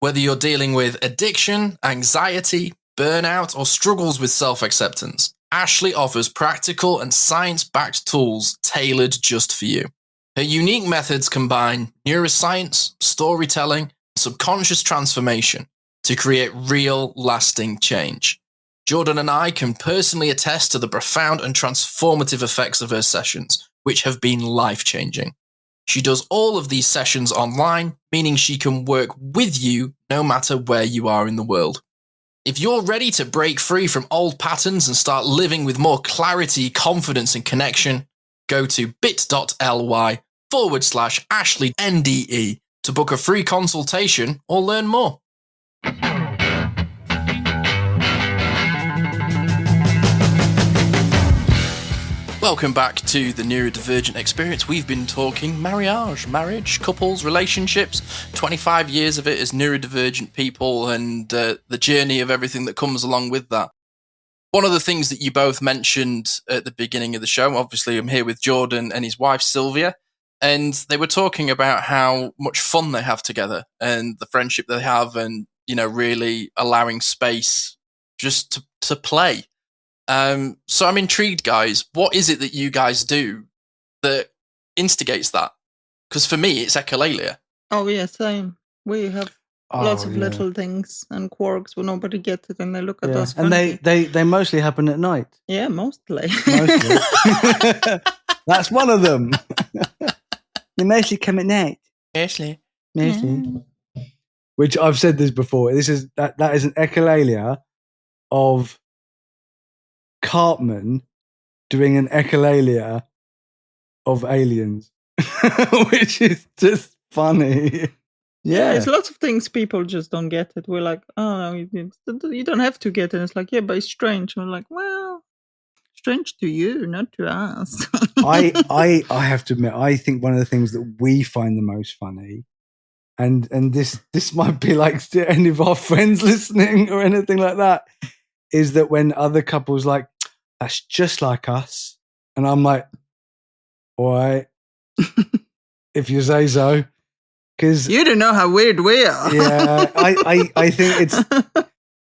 Whether you're dealing with addiction, anxiety, burnout, or struggles with self-acceptance, Ashley offers practical and science-backed tools tailored just for you. Her unique methods combine neuroscience, storytelling, and subconscious transformation to create real, lasting change. Jordan and I can personally attest to the profound and transformative effects of her sessions, which have been life-changing. She does all of these sessions online, meaning she can work with you no matter where you are in the world. If you're ready to break free from old patterns and start living with more clarity, confidence, and connection, go to bit.ly/AshleyNDE to book a free consultation or learn more. Welcome back to the Neurodivergent Experience. We've been talking marriage, couples, relationships, 25 years of it as neurodivergent people, and the journey of everything that comes along with that. One of the things that you both mentioned at the beginning of the show, obviously I'm here with Jordan and his wife Sylvia, and they were talking about how much fun they have together and the friendship they have, and really allowing space just to play. So I'm intrigued, guys. What is it that you guys do that instigates that? Because for me, it's echolalia. Oh yeah, same. We have lots of little things and quirks where nobody gets it, and they look at us and funny. they mostly happen at night. Yeah, mostly. Mostly. That's one of them. They mostly come at night. Mostly. Which I've said this before. This is that is an echolalia of Cartman doing an echolalia of aliens, which is just funny. Yeah, there's lots of things people just don't get it. We're like, oh, you don't have to get it. It's like, yeah, but it's strange. We're like, well, strange to you, not to us. I have to admit, I think one of the things that we find the most funny, and this might be like to any of our friends listening or anything like that, is that when other couples like, that's just like us, and I'm like, all right, if you say so. Because you don't know how weird we are. Yeah,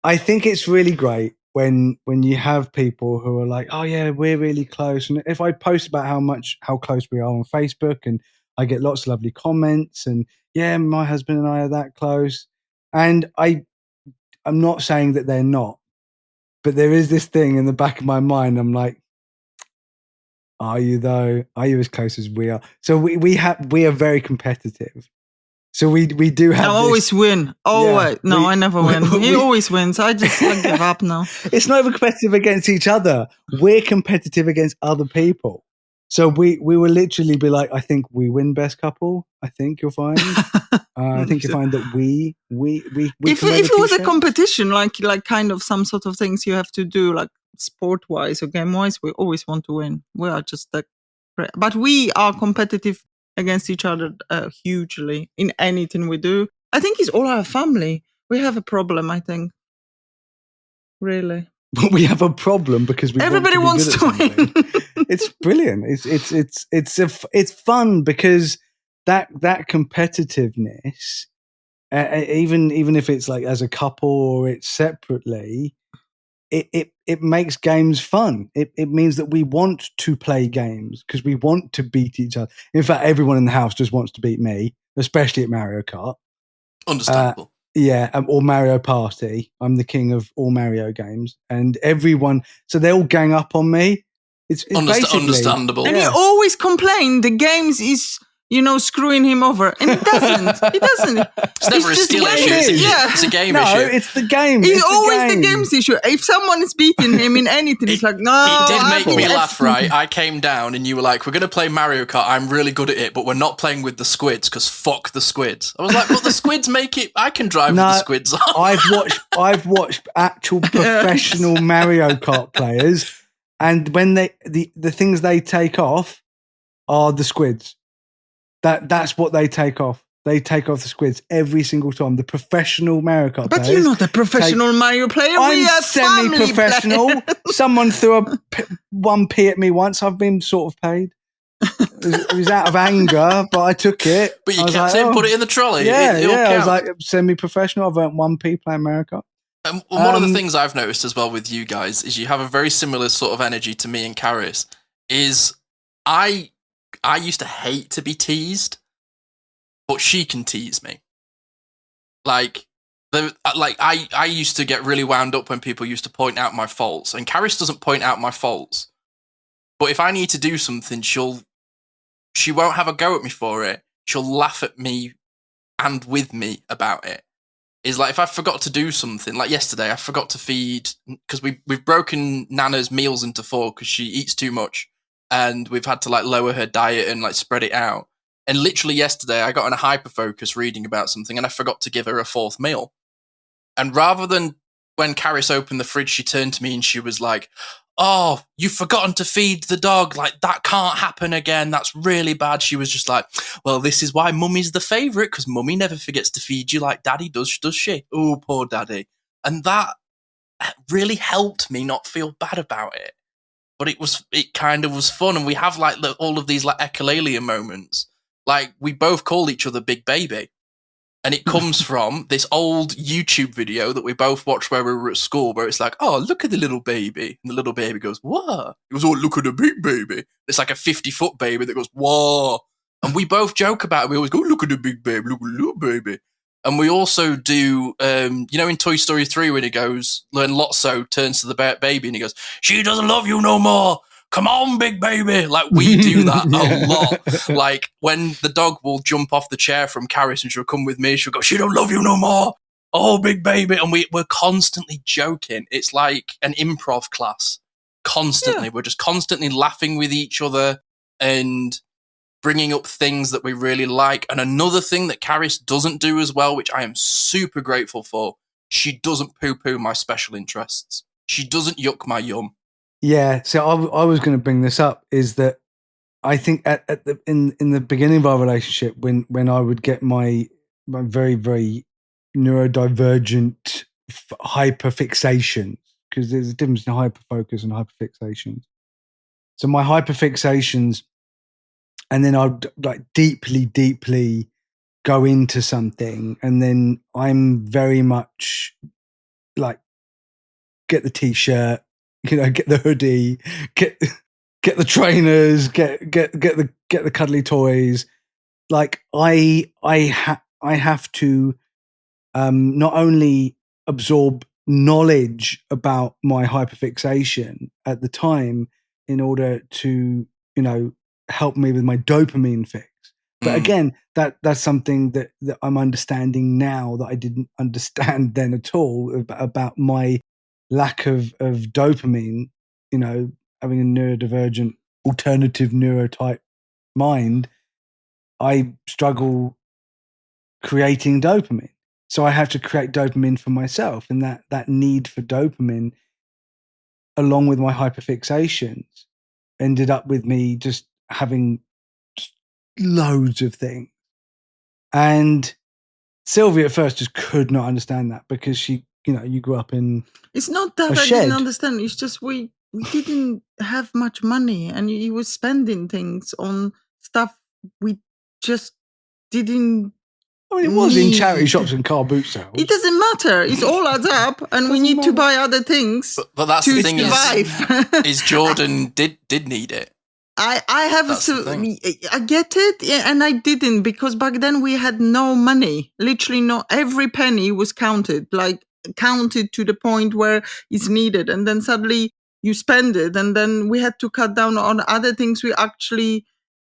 I think it's really great when you have people who are like, oh yeah, we're really close. And if I post about how close we are on Facebook, and I get lots of lovely comments, and yeah, my husband and I are that close. And I'm not saying that they're not, but there is this thing in the back of my mind. I'm like, are you though? Are you as close as we are? So we are very competitive. So we do have. I always win. Always. No, I never win. He always wins. I just give up now. It's not even competitive against each other. We're competitive against other people. So we will literally be like, I think we win best couple. I think you'll find. I think you'll find that we. If it was a competition, like kind of some sort of things you have to do, like sport wise or game wise, we always want to win. We are just like, but we are competitive against each other hugely in anything we do. I think it's all our family. We have a problem, I think. Really. We have a problem because everybody wants to win. It's brilliant. It's fun because that competitiveness, even if it's like as a couple or it's separately, it makes games fun. It means that we want to play games because we want to beat each other. In fact, everyone in the house just wants to beat me, especially at Mario Kart. Understandable. Or Mario Party. I'm the king of all Mario games, and everyone. So they all gang up on me. It's understandable. And you always complain the games is screwing him over, and it doesn't. It doesn't. It's never a skill issue. It's a game issue. No, it's the game. It's always the game's issue. If someone is beating him in anything, it's like, no. It did make me laugh, right? I came down and you were like, we're going to play Mario Kart. I'm really good at it, but we're not playing with the squids because fuck the squids. I was like, but the squids make it. I can drive with the squids on. I've watched actual professional Mario Kart players, and when the things they take off are the squids. That's what they take off. They take off the squids every single time. The professional Mario Kart players. But you're not a professional Mario player. I'm semi-professional. Someone threw a 1p at me once. I've been sort of paid. It was out of anger, but I took it. But you kept it and put it in the trolley. Yeah, I was like, semi-professional. I've earned 1p playing Mario Kart. One of the things I've noticed as well with you guys is you have a very similar sort of energy to me and Karis. Is I used to hate to be teased, but she can tease me. I used to get really wound up when people used to point out my faults, and Karis doesn't point out my faults. But if I need to do something, she won't have a go at me for it. She'll laugh at me and with me about it. Is like if I forgot to do something, like yesterday, I forgot to feed because we've broken Nana's meals into 4 because she eats too much. And we've had to lower her diet and spread it out. And literally yesterday, I got in a hyper focus reading about something, and I forgot to give her a 4th meal. And rather than when Karis opened the fridge, she turned to me and she was like, "Oh, you've forgotten to feed the dog. That can't happen again. That's really bad." She was just like, "Well, this is why Mummy's the favourite because Mummy never forgets to feed you like Daddy does she? Oh, poor Daddy." And that really helped me not feel bad about it. But it kind of was fun, and we have all of these echolalia moments. We both call each other Big Baby, And it comes from this old YouTube video that we both watched where we were at school, where it's like, oh, look at the little baby. And the little baby goes, what? He goes, oh, look at the big baby. It's like a 50-foot baby that goes, whoa. And we both joke about it. We always go, look at the big baby, look at the little baby. And we also do, in Toy Story 3 when he goes, when Lotso turns to the baby and he goes, she doesn't love you no more. Come on, big baby. Like, we do that a lot. Like, when the dog will jump off the chair from Caris and she'll come with me, she'll go, she don't love you no more. Oh, big baby. And we're constantly joking. It's like an improv class. Constantly. Yeah. We're just constantly laughing with each other and bringing up things that we really like. And another thing that Caris doesn't do as well, which I am super grateful for, she doesn't poo-poo my special interests. She doesn't yuck my yum. Yeah, so I was going to bring this up, is that I think in the beginning of our relationship, when I would get my very, very neurodivergent hyperfixation, because there's a difference in hyperfocus and hyperfixations. So my hyperfixations, and then I'd like deeply go into something, and then I'm very much like, get the t-shirt, get the hoodie, get the trainers, get the cuddly toys. Like I have to not only absorb knowledge about my hyperfixation at the time in order to help me with my dopamine fix, but again, that's something that I'm understanding now that I didn't understand then at all about my lack of dopamine, having a neurodivergent alternative neurotype mind. I struggle creating dopamine. So I have to create dopamine for myself. And that need for dopamine, along with my hyperfixations, ended up with me just having loads of things. And Sylvia at first just could not understand that, because she, you grew up in It's not that I didn't understand. It's just we didn't have much money, and he was spending things on stuff we just didn't. I mean, it was in charity shops and car boot sales. It doesn't matter. It's all adds up, and we need to buy other things. But that's to the thing survive. is Jordan did need it. I get it, and I didn't, because back then we had no money. Literally, no. Every penny was counted to the point where it's needed, and then suddenly you spend it, and then we had to cut down on other things we actually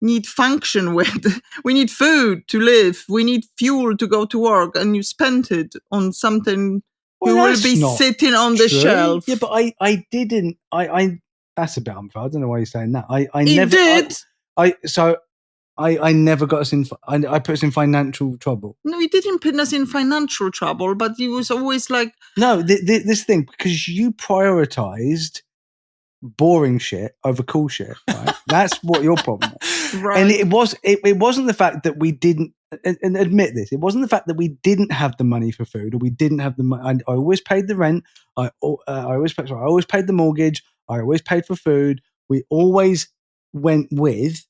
need function with. We need food to live, we need fuel to go to work, and you spent it on something who will be sitting on the shelf. Yeah, but I didn't. I that's a bit unfair. I don't know why you're saying that. I never did. I never got us in. I put us in financial trouble. No, he didn't put us in financial trouble, but he was always like, no, this thing, because you prioritized boring shit over cool shit. Right? That's what your problem was. Right. And it wasn't the fact that we didn't, and admit this, it wasn't the fact that we didn't have the money for food, or we didn't have the money. I always paid the rent. I always paid the mortgage. I always paid for food. We always went with.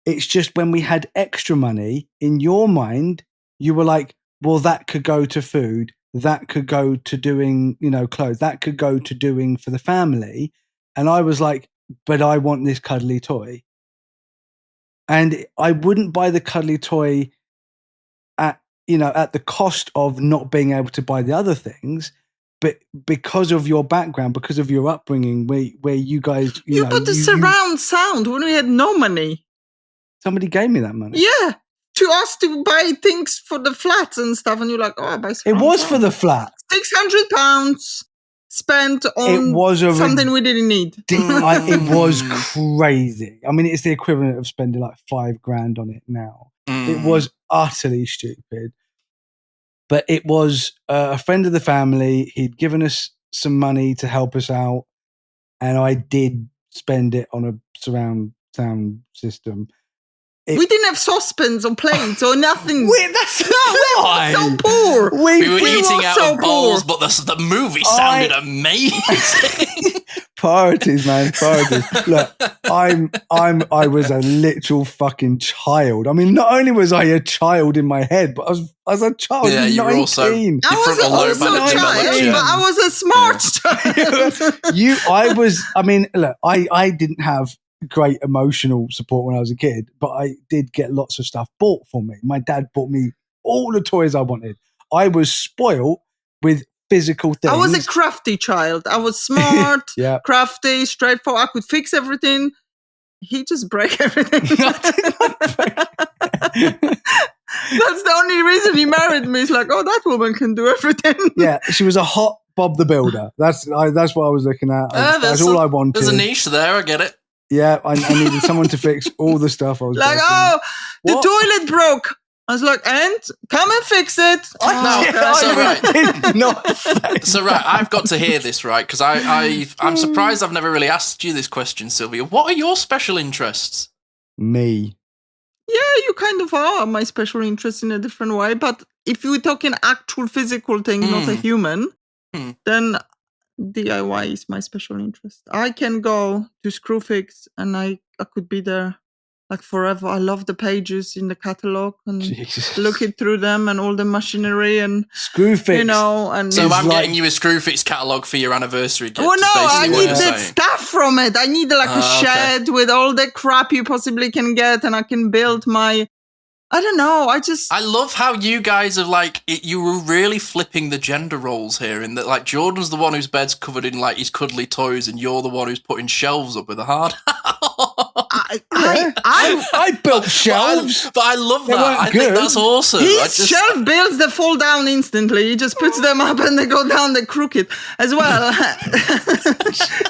It's just when we had extra money, in your mind, you were like, well, that could go to food. That could go to doing, clothes. That could go to doing for the family. And I was like, but I want this cuddly toy. And I wouldn't buy the cuddly toy at the cost of not being able to buy the other things. But because of your background, because of your upbringing, where you guys, but the surround sound when we had no money. Somebody gave me that money. Yeah, to us to buy things for the flats and stuff, and you're like, oh, I buy. It was for the flat. £600 spent on something we didn't need. It was crazy. I mean, it's the equivalent of spending like $5,000 on it now. It was utterly stupid. But it was a friend of the family. He'd given us some money to help us out, and I did spend it on a surround sound system. We didn't have saucepans or plates or nothing. We were so poor. We were eating out of bowls, but the movie sounded amazing. Priorities, man. Priorities. Look, I was a literal fucking child. I mean, not only was I a child in my head, but I was a child. Yeah, you were 19. also. I Your was frontal lobe also hadn't a child, developed yet. but I was a smart child. I mean, look, I didn't have great emotional support when I was a kid, but I did get lots of stuff bought for me. My dad bought me all the toys I wanted. I was spoiled with physical things. I was a crafty child. I was smart, Yeah. crafty, straightforward. I could fix everything. He just break everything. That's the only reason he married me. It's like, oh, that woman can do everything. Yeah, she was a hot Bob the Builder. That's what I was looking at. That's all I wanted. There's a niche there. I get it. Yeah, I needed someone to fix all the stuff I was Like, breaking. oh, the What? toilet broke. I was like, and come and fix it. No, so right. Not So right, I've got to hear this, right? Because I'm surprised I've never really asked you this question, Sylvia. What are your special interests? me. Yeah, you kind of are my special interest in a different way. But if you're talking actual physical thing, not a human, then DIY is my special interest. I can go to Screwfix and I could be there like forever. I love the pages in the catalog and Jesus. looking through them and all the machinery and Screwfix. you know. And So I'm like- getting you a Screwfix catalogue for your anniversary gift. well, no, is I basically what need you're that saying. stuff from it. I need like a Okay. shed with all the crap you possibly can get, and I can build my. I don't know. I love how you guys are like you were really flipping the gender roles here. In that, like Jordan's the one whose bed's covered in like his cuddly toys, and you're the one who's putting shelves up with a hard. I built shelves. But I love They that. weren't I good. think that's awesome. I His just- shelf builds that fall down instantly. He just puts them up and they go down the crooked as well.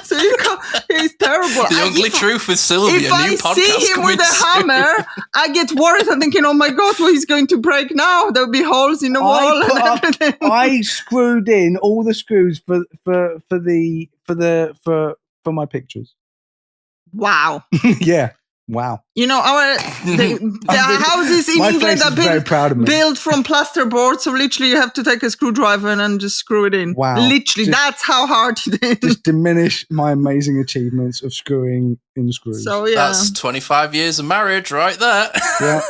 So he's terrible. The ugly truth with Sylvia. If I New podcast see him coming with a soon. hammer, I get worried. I'm thinking, oh my God, what he's going to break now? There'll be holes in the wall and everything. I screwed in all the screws for my pictures. Wow. Yeah. Wow. You know, the houses in My England face are is very proud of me. built from plasterboard, so literally you have to take a screwdriver and just screw it in. Wow. Literally, Just- that's how hard it is. Just diminish my amazing achievements of screwing in screws. So yeah. That's 25 years of marriage right there. Yeah.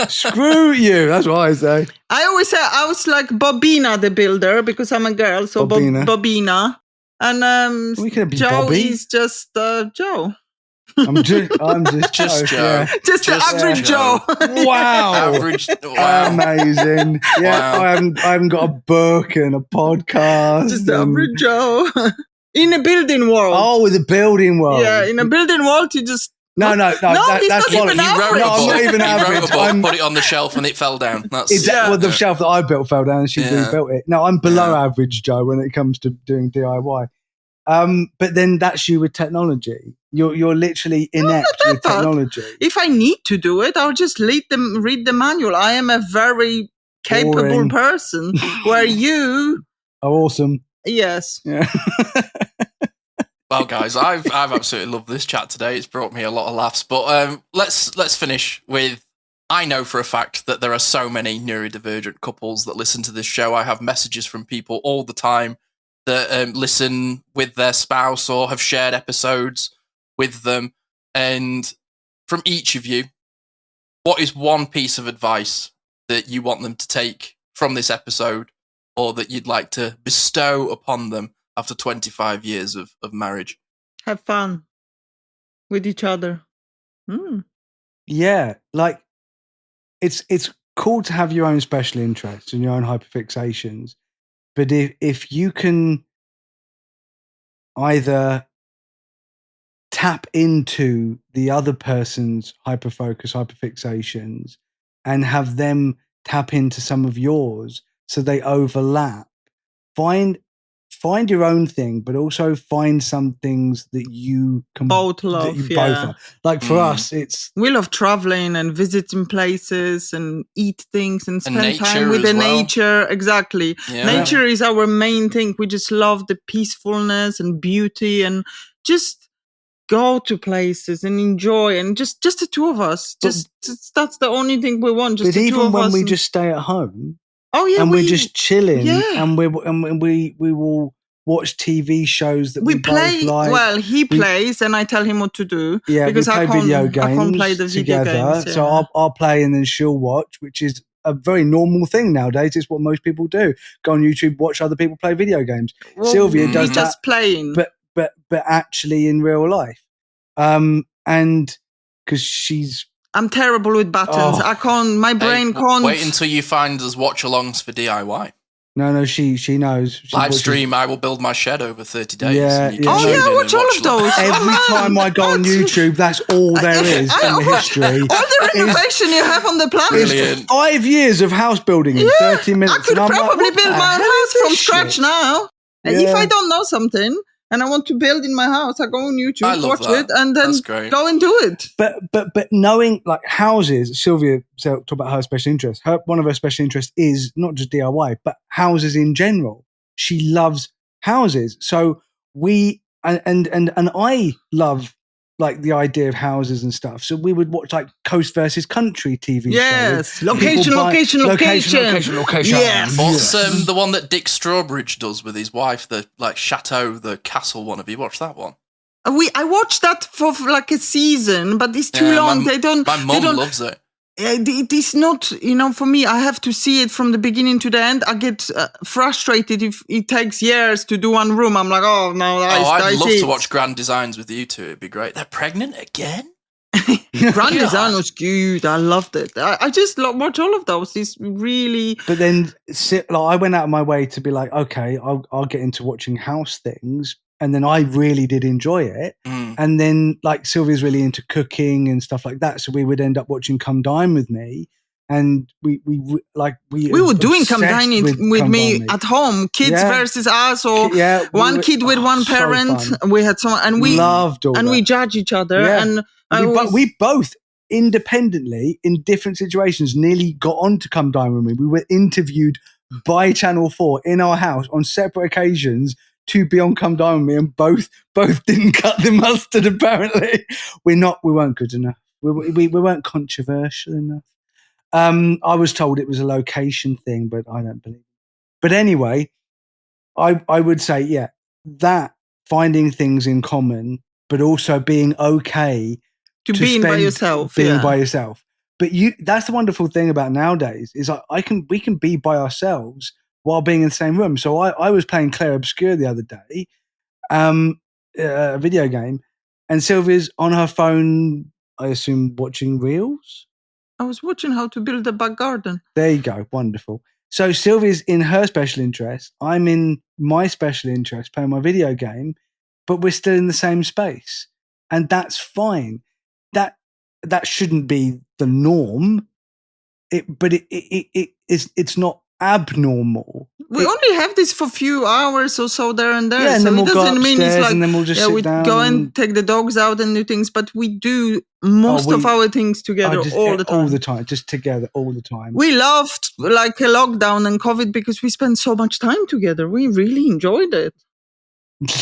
Screw you. That's what I say. I always say I was like Bobina the builder because I'm a girl, so Bobina. Bobina. And We could be Joe Bobby. is just Joe. I'm just Just Joe. yeah. Just the Just average Joe. Joe. Wow. Average. Wow. Amazing. Yeah, Wow. I haven't got a book and a podcast. Just the and- average Joe. In a building world. Oh, with the building world. Yeah, in a building world, you just... No, he's that's not You, even bollocks. you wrote average. a No, I'm book. not even You wrote average. a book, I'm- put it on the shelf, and it fell down. That's Exactly. Well, the shelf that I built fell down, and she Yeah. rebuilt it. No, I'm below Yeah. average, Joe, when it comes to doing DIY. But then that's you with technology. You're literally inept with that. technology. If I need to do it, I'll just read the manual. I am a very capable Boring. person. Where you... Oh, awesome. Yes. Yeah. Well, guys, I've absolutely loved this chat today. It's brought me a lot of laughs. But let's finish with. I know for a fact that there are so many neurodivergent couples that listen to this show. I have messages from people all the time that listen with their spouse or have shared episodes with them. And from each of you, what is one piece of advice that you want them to take from this episode, or that you'd like to bestow upon them after 25 years of marriage? Have fun with each other. Mm. Yeah, like it's cool to have your own special interests and your own hyperfixations, but if you can either tap into the other person's hyperfocus, hyperfixations, and have them tap into some of yours so they overlap, find your own thing, but also find some things that you can Both that love, you both yeah. love. Like for us, it's We love traveling and visiting places and eat things and spend nature time with as the well. nature. Exactly. Yeah. Nature is our main thing. We just love the peacefulness and beauty and just go to places and enjoy, and just the two of us. Just that's the only thing we want. Just but the two even of when us. we and- just stay at home oh yeah, and we're just chilling yeah. and we will watch TV shows that we play. both like. Well, he plays, and I tell him what to do. Yeah, because we play video games I can't play the together. video games. Yeah. So I'll play and then she'll watch, which is a very normal thing nowadays. It's what most people do. Go on YouTube, watch other people play video games. Well, Sylvia does that, just playing, but actually in real life, and because I'm terrible with buttons. I can't. My brain can't. Wait until you find us watch-alongs for DIY. No, she knows. Live stream, I will build my shed over 30 days. Yeah, I watch all of those. Every time I go on YouTube, that's all there is in the history. All the renovation you have on the planet. Brilliant. 5 years of house building in 30 minutes. I could probably build my own house from scratch now. And if I don't know something and I want to build in my house, I go on YouTube, watch it, and then go and do it. But knowing like houses, Sylvia talked about her special interest. One of her special interests is not just DIY, but houses in general. She loves houses. So and I love like the idea of houses and stuff. So we would watch like Coast versus Country TV yes. shows. Location. Yes. What's the one that Dick Strawbridge does with his wife, the like chateau, the castle one? Have you watched that one? I watched that for like a season, but it's too long. My mum loves it. It is not, for me, I have to see it from the beginning to the end. I get frustrated if it takes years to do one room. I'm like, oh, no, I'd love to watch Grand Designs with you two. It'd be great. They're pregnant again? Grand Design was good. I loved it. I just watch all of those. It's really... But then I went out of my way to be like, okay, I'll get into watching house things. And then I really did enjoy it. And then like Sylvia's really into cooking and stuff like that. So we would end up watching Come Dine With Me. And we were doing Come Dine with me at home, kids versus us, or one kid with one parent. So we had someone, and we loved all and that. we judge each other. Yeah. And we both independently in different situations nearly got on to Come Dine With Me. We were interviewed by Channel 4 in our house on separate occasions to be on Come Dine With Me, and both didn't cut the mustard. Apparently, we weren't good enough. We weren't controversial enough. I was told it was a location thing, but I don't believe it. But anyway, I would say, that finding things in common, but also being okay to being by yourself. By yourself. But that's the wonderful thing about nowadays is we can be by ourselves while being in the same room. So I was playing Claire Obscure the other day, a video game, and Sylvia's on her phone, I assume, watching reels. I was watching how to build a back garden. There you go. Wonderful. So Sylvia's in her special interest. I'm in my special interest playing my video game, but we're still in the same space. And that's fine. That shouldn't be the norm. It's not abnormal. We only have this for a few hours or so there and there. Yeah, and so then we'll it doesn't mean it's like, and then we'll just sit down. Go and take the dogs out and do things, but we do most of our things together all the time. All the time, just together all the time. We loved like a lockdown and COVID because we spent so much time together. We really enjoyed it.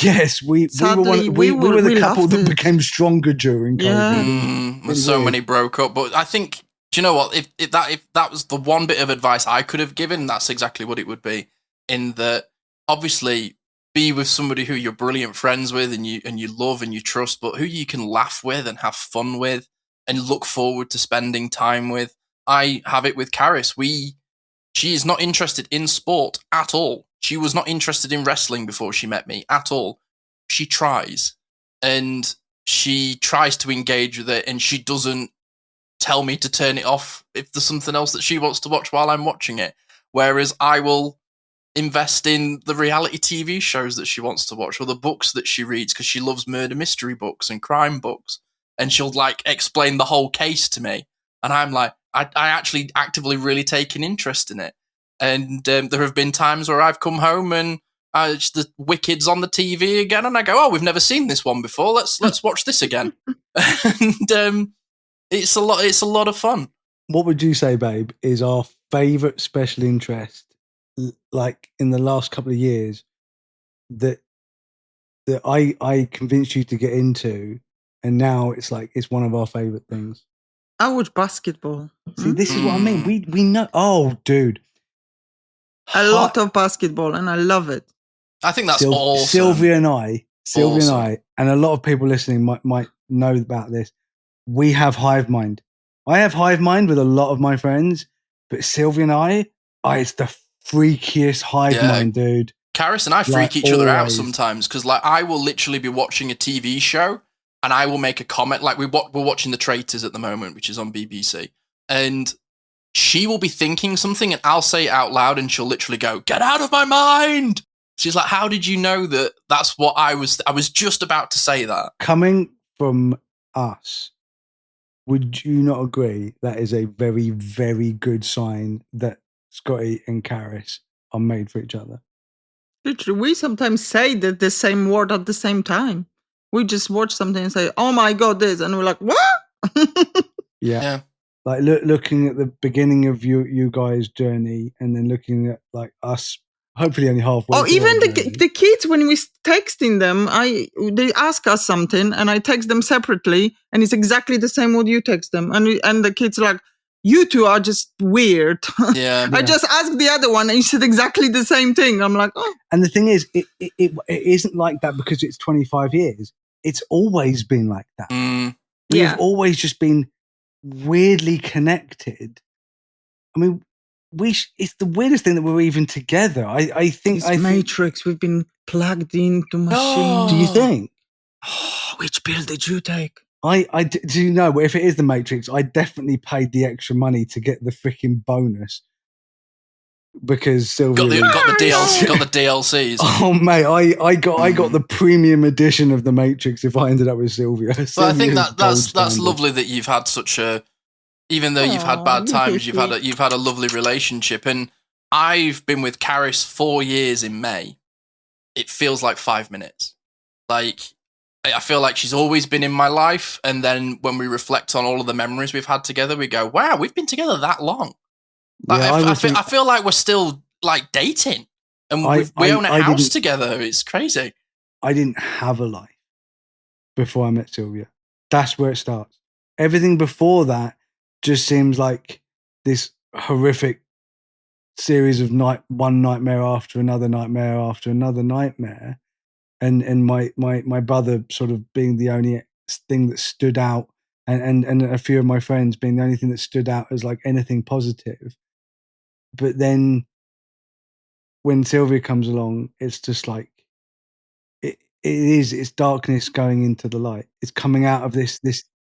Yes, we were the couple that became stronger during COVID. Yeah. So many broke up, but I think, do you know what? If that was the one bit of advice I could have given, that's exactly what it would be. In that, obviously, be with somebody who you're brilliant friends with and you love and you trust, but who you can laugh with and have fun with and look forward to spending time with. I have it with Caris. She is not interested in sport at all. She was not interested in wrestling before she met me at all. She tries, and she tries to engage with it, and she doesn't tell me to turn it off if there's something else that she wants to watch while I'm watching it. Whereas I will invest in the reality TV shows that she wants to watch or the books that she reads because she loves murder mystery books and crime books. And she'll like explain the whole case to me. And I'm like, I actually actively really take an interest in it. And there have been times where I've come home and the Wicked's on the TV again. And I go, oh, we've never seen this one before. Let's watch this again. And it's a lot of fun. What would you say, babe, is our favourite special interest, like in the last couple of years, that I convinced you to get into, and now it's one of our favourite things? I watch basketball. See, this is what I mean. We know. Oh, dude, a lot of basketball, and I love it. I think that's awesome. Sylvia and I, and a lot of people listening might know about this. We have hive mind. I have hive mind with a lot of my friends, but Sylvia and I, it's the freakiest hive mind, dude. Karis and I freak each other out sometimes because, like, I will literally be watching a TV show and I will make a comment. Like, we're watching The Traitors at the moment, which is on BBC, and she will be thinking something and I'll say it out loud and she'll literally go, "Get out of my mind." She's like, "How did you know that that's what I was just about to say that?" Coming from us, would you not agree that is a very, very good sign that Scotty and Karis are made for each other? Literally, we sometimes say the same word at the same time. We just watch something and say, "Oh my God, this," and we're like, "What?" Yeah. Like looking at the beginning of you guys' journey, and then looking at like us, hopefully only halfway. Oh, even the kids, when we texting them, they ask us something, and I text them separately, and it's exactly the same what you text them, and the kids are like, "You two are just weird." Yeah. I just asked the other one, and he said exactly the same thing. I'm like, oh. And the thing is, it isn't like that because it's 25 years. It's always been like that. We have always just been weirdly connected. I mean, it's the weirdest thing that we're even together. I think Matrix, we've been plugged into machine. Do you think? Oh, which pill did you take? Do you know, if it is the Matrix, I definitely paid the extra money to get the freaking bonus because Sylvia got the DLCs. Oh mate, I got the premium edition of the Matrix if I ended up with Sylvia. But I think that's lovely that you've had such a, even though you've had bad times, you've had a lovely relationship. And I've been with Karis 4 years in May. It feels like 5 minutes. Like, I feel like she's always been in my life. And then when we reflect on all of the memories we've had together, we go, wow, we've been together that long. Like, I feel like we're still like dating and we own a house together. It's crazy. I didn't have a life before I met Sylvia. That's where it starts. Everything before that just seems like this horrific series of one nightmare after another nightmare after another nightmare. And my brother sort of being the only thing that stood out, and a few of my friends being the only thing that stood out as like anything positive. But then when Sylvia comes along, it's just like it's darkness going into the light. It's coming out of this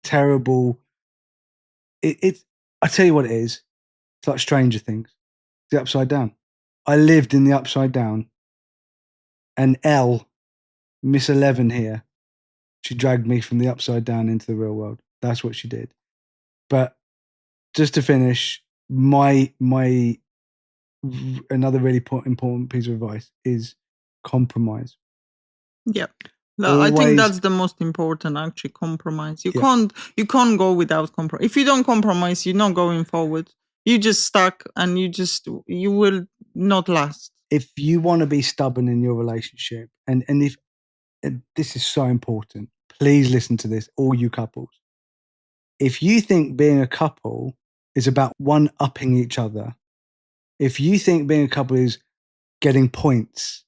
terrible. I tell you what it is. It's like Stranger Things. It's the Upside Down. I lived in the Upside Down, and Miss 11 here, she dragged me from the Upside Down into the real world. That's what she did. But just to finish, another really important piece of advice is compromise. Yep. I think that's the most important, actually, compromise. You can't go without compromise. If you don't compromise, you're not going forward. You're just stuck and you will not last. If you want to be stubborn in your relationship, and this is so important, please listen to this, all you couples. If you think being a couple is about one-upping each other, if you think being a couple is getting points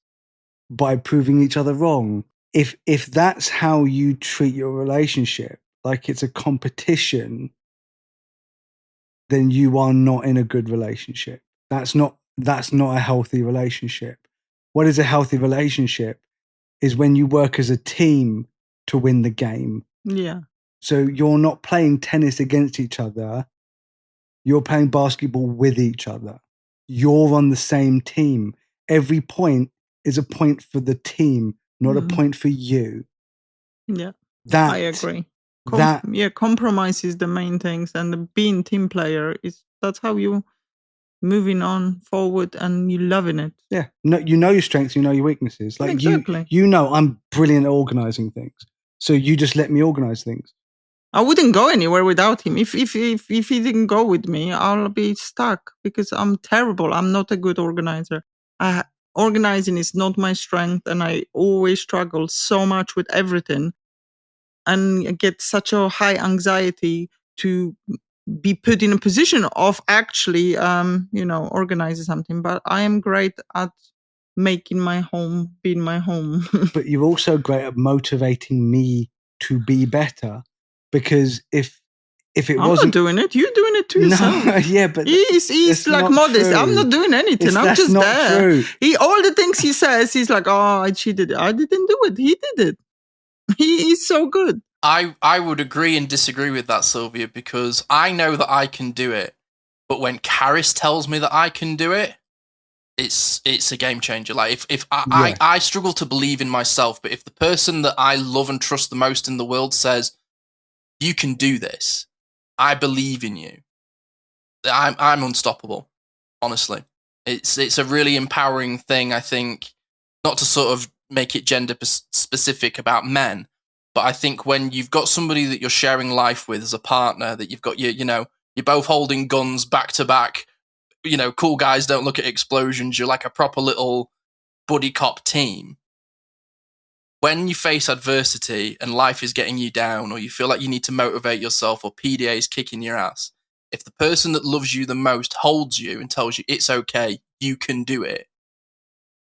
by proving each other wrong, if that's how you treat your relationship, like it's a competition, then you are not in a good relationship. That's not a healthy relationship. What is a healthy relationship is when you work as a team to win the game. Yeah. So you're not playing tennis against each other. You're playing basketball with each other. You're on the same team. Every point is a point for the team, not a point for you. Yeah, I agree. Compromise is the main things, and being team player that's how you moving on forward and you loving it. Yeah, no, you know your strengths, you know your weaknesses. Like exactly. You know I'm brilliant at organizing things, so you just let me organize things. I wouldn't go anywhere without him. If he didn't go with me, I'll be stuck because I'm terrible. I'm not a good organizer. Organizing is not my strength, and I always struggle so much with everything, and I get such a high anxiety to be put in a position of actually, organizing something. But I am great at making my home being my home. But you're also great at motivating me to be better, because if it I'm wasn't not doing it. You're doing it to yourself. no, yeah, but He's that's like not modest. true. I'm not doing anything. I'm that's just not there. true. All the things he says, he's like, oh, I cheated. I didn't do it. He did it. He is so good. I would agree and disagree with that, Sylvia, because I know that I can do it, but when Karis tells me that I can do it, it's a game changer. Like if I struggle to believe in myself, but if the person that I love and trust the most in the world says, you can do this, I believe in you, I'm unstoppable. Honestly, it's a really empowering thing. I think, not to sort of make it gender specific about men, but I think when you've got somebody that you're sharing life with as a partner, that you've got you're both holding guns back to back, cool guys don't look at explosions, you're like a proper little buddy cop team. When you face adversity and life is getting you down, or you feel like you need to motivate yourself, or PDA is kicking your ass, if the person that loves you the most holds you and tells you it's okay, you can do it,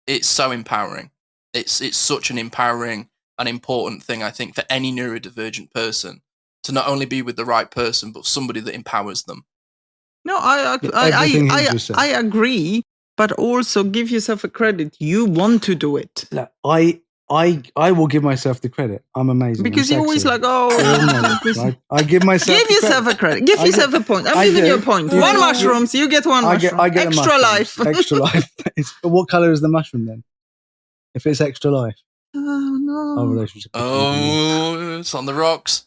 it's so empowering. It's such an empowering and important thing, I think, for any neurodivergent person, to not only be with the right person, but somebody that empowers them. No, I agree, but also give yourself a credit. You want to do it. Look, I will give myself the credit. I'm amazing. Because you're always like, I give myself give yourself a credit. Give yourself a point. I'm giving you a point. One mushroom, so you get one mushroom. I get extra life. Extra life. What color is the mushroom then? If it's extra life. Oh no. Our relationship. Oh, it's on the rocks.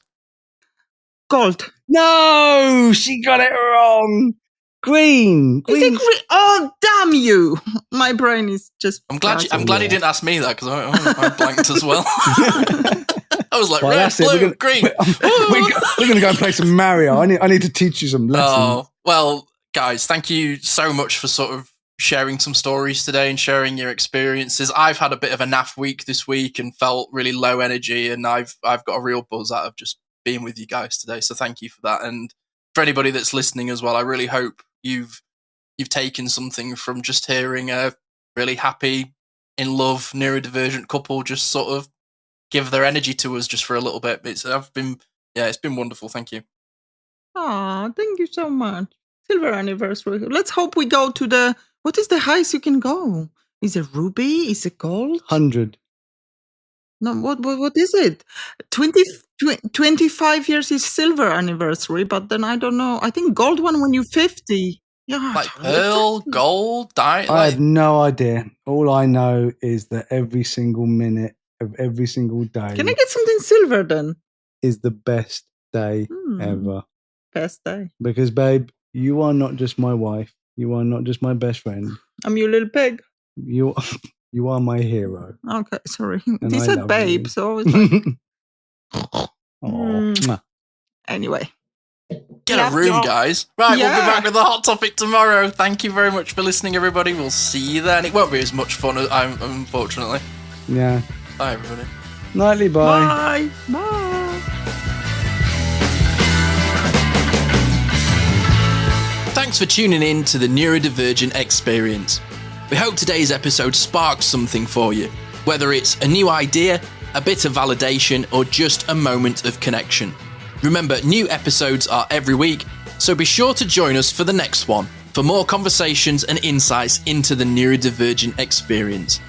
Gold. No, she got it wrong. Green. Is it green? Oh, damn you! My brain is just. I'm glad he didn't ask me that, because I blanked as well. I was like, red, blue, green. We're going to go and play some Mario. I need to teach you some lessons. Oh, well, guys, thank you so much for sort of sharing some stories today and sharing your experiences. I've had a bit of a naff week this week and felt really low energy, and I've got a real buzz out of just being with you guys today. So thank you for that. And for anybody that's listening as well, I really hope you've taken something from just hearing a really happy, in love, neurodivergent couple just sort of give their energy to us just for a little bit. It's been wonderful. Thank you. Oh, thank you so much. Silver anniversary. Let's hope we go to what is the highest you can go? Is it ruby? Is it gold? 100. No, what is it? 25 years is silver anniversary, but then I don't know. I think gold one when you're 50. Yeah, like pearl, gold, diamond. I have no idea. All I know is that every single minute of every single day. Can I get something silver then? Is the best day ever. Best day. Because, babe, you are not just my wife. You are not just my best friend. I'm your little pig. You are my hero. Okay, sorry. And He said babe, so I was like... Anyway. Get a room, guys. Right, we'll be back with the hot topic tomorrow. Thank you very much for listening, everybody. We'll see you then. It won't be as much fun, unfortunately. Yeah. Bye, everybody. Nightly, bye. Bye. Bye. Thanks for tuning in to the Neurodivergent Experience. We hope today's episode sparked something for you, whether it's a new idea, a bit of validation, or just a moment of connection. Remember, new episodes are every week, so be sure to join us for the next one for more conversations and insights into the neurodivergent experience.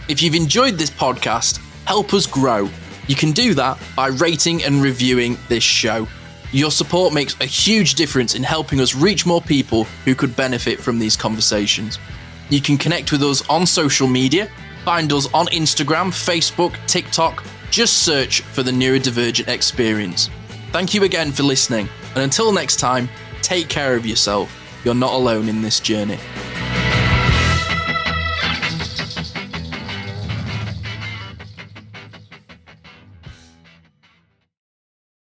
If you've enjoyed this podcast, help us grow. You can do that by rating and reviewing this show. Your support makes a huge difference in helping us reach more people who could benefit from these conversations. You can connect with us on social media. Find us on Instagram, Facebook, TikTok. Just search for the Neurodivergent Experience. Thank you again for listening, and until next time, take care of yourself. You're not alone in this journey.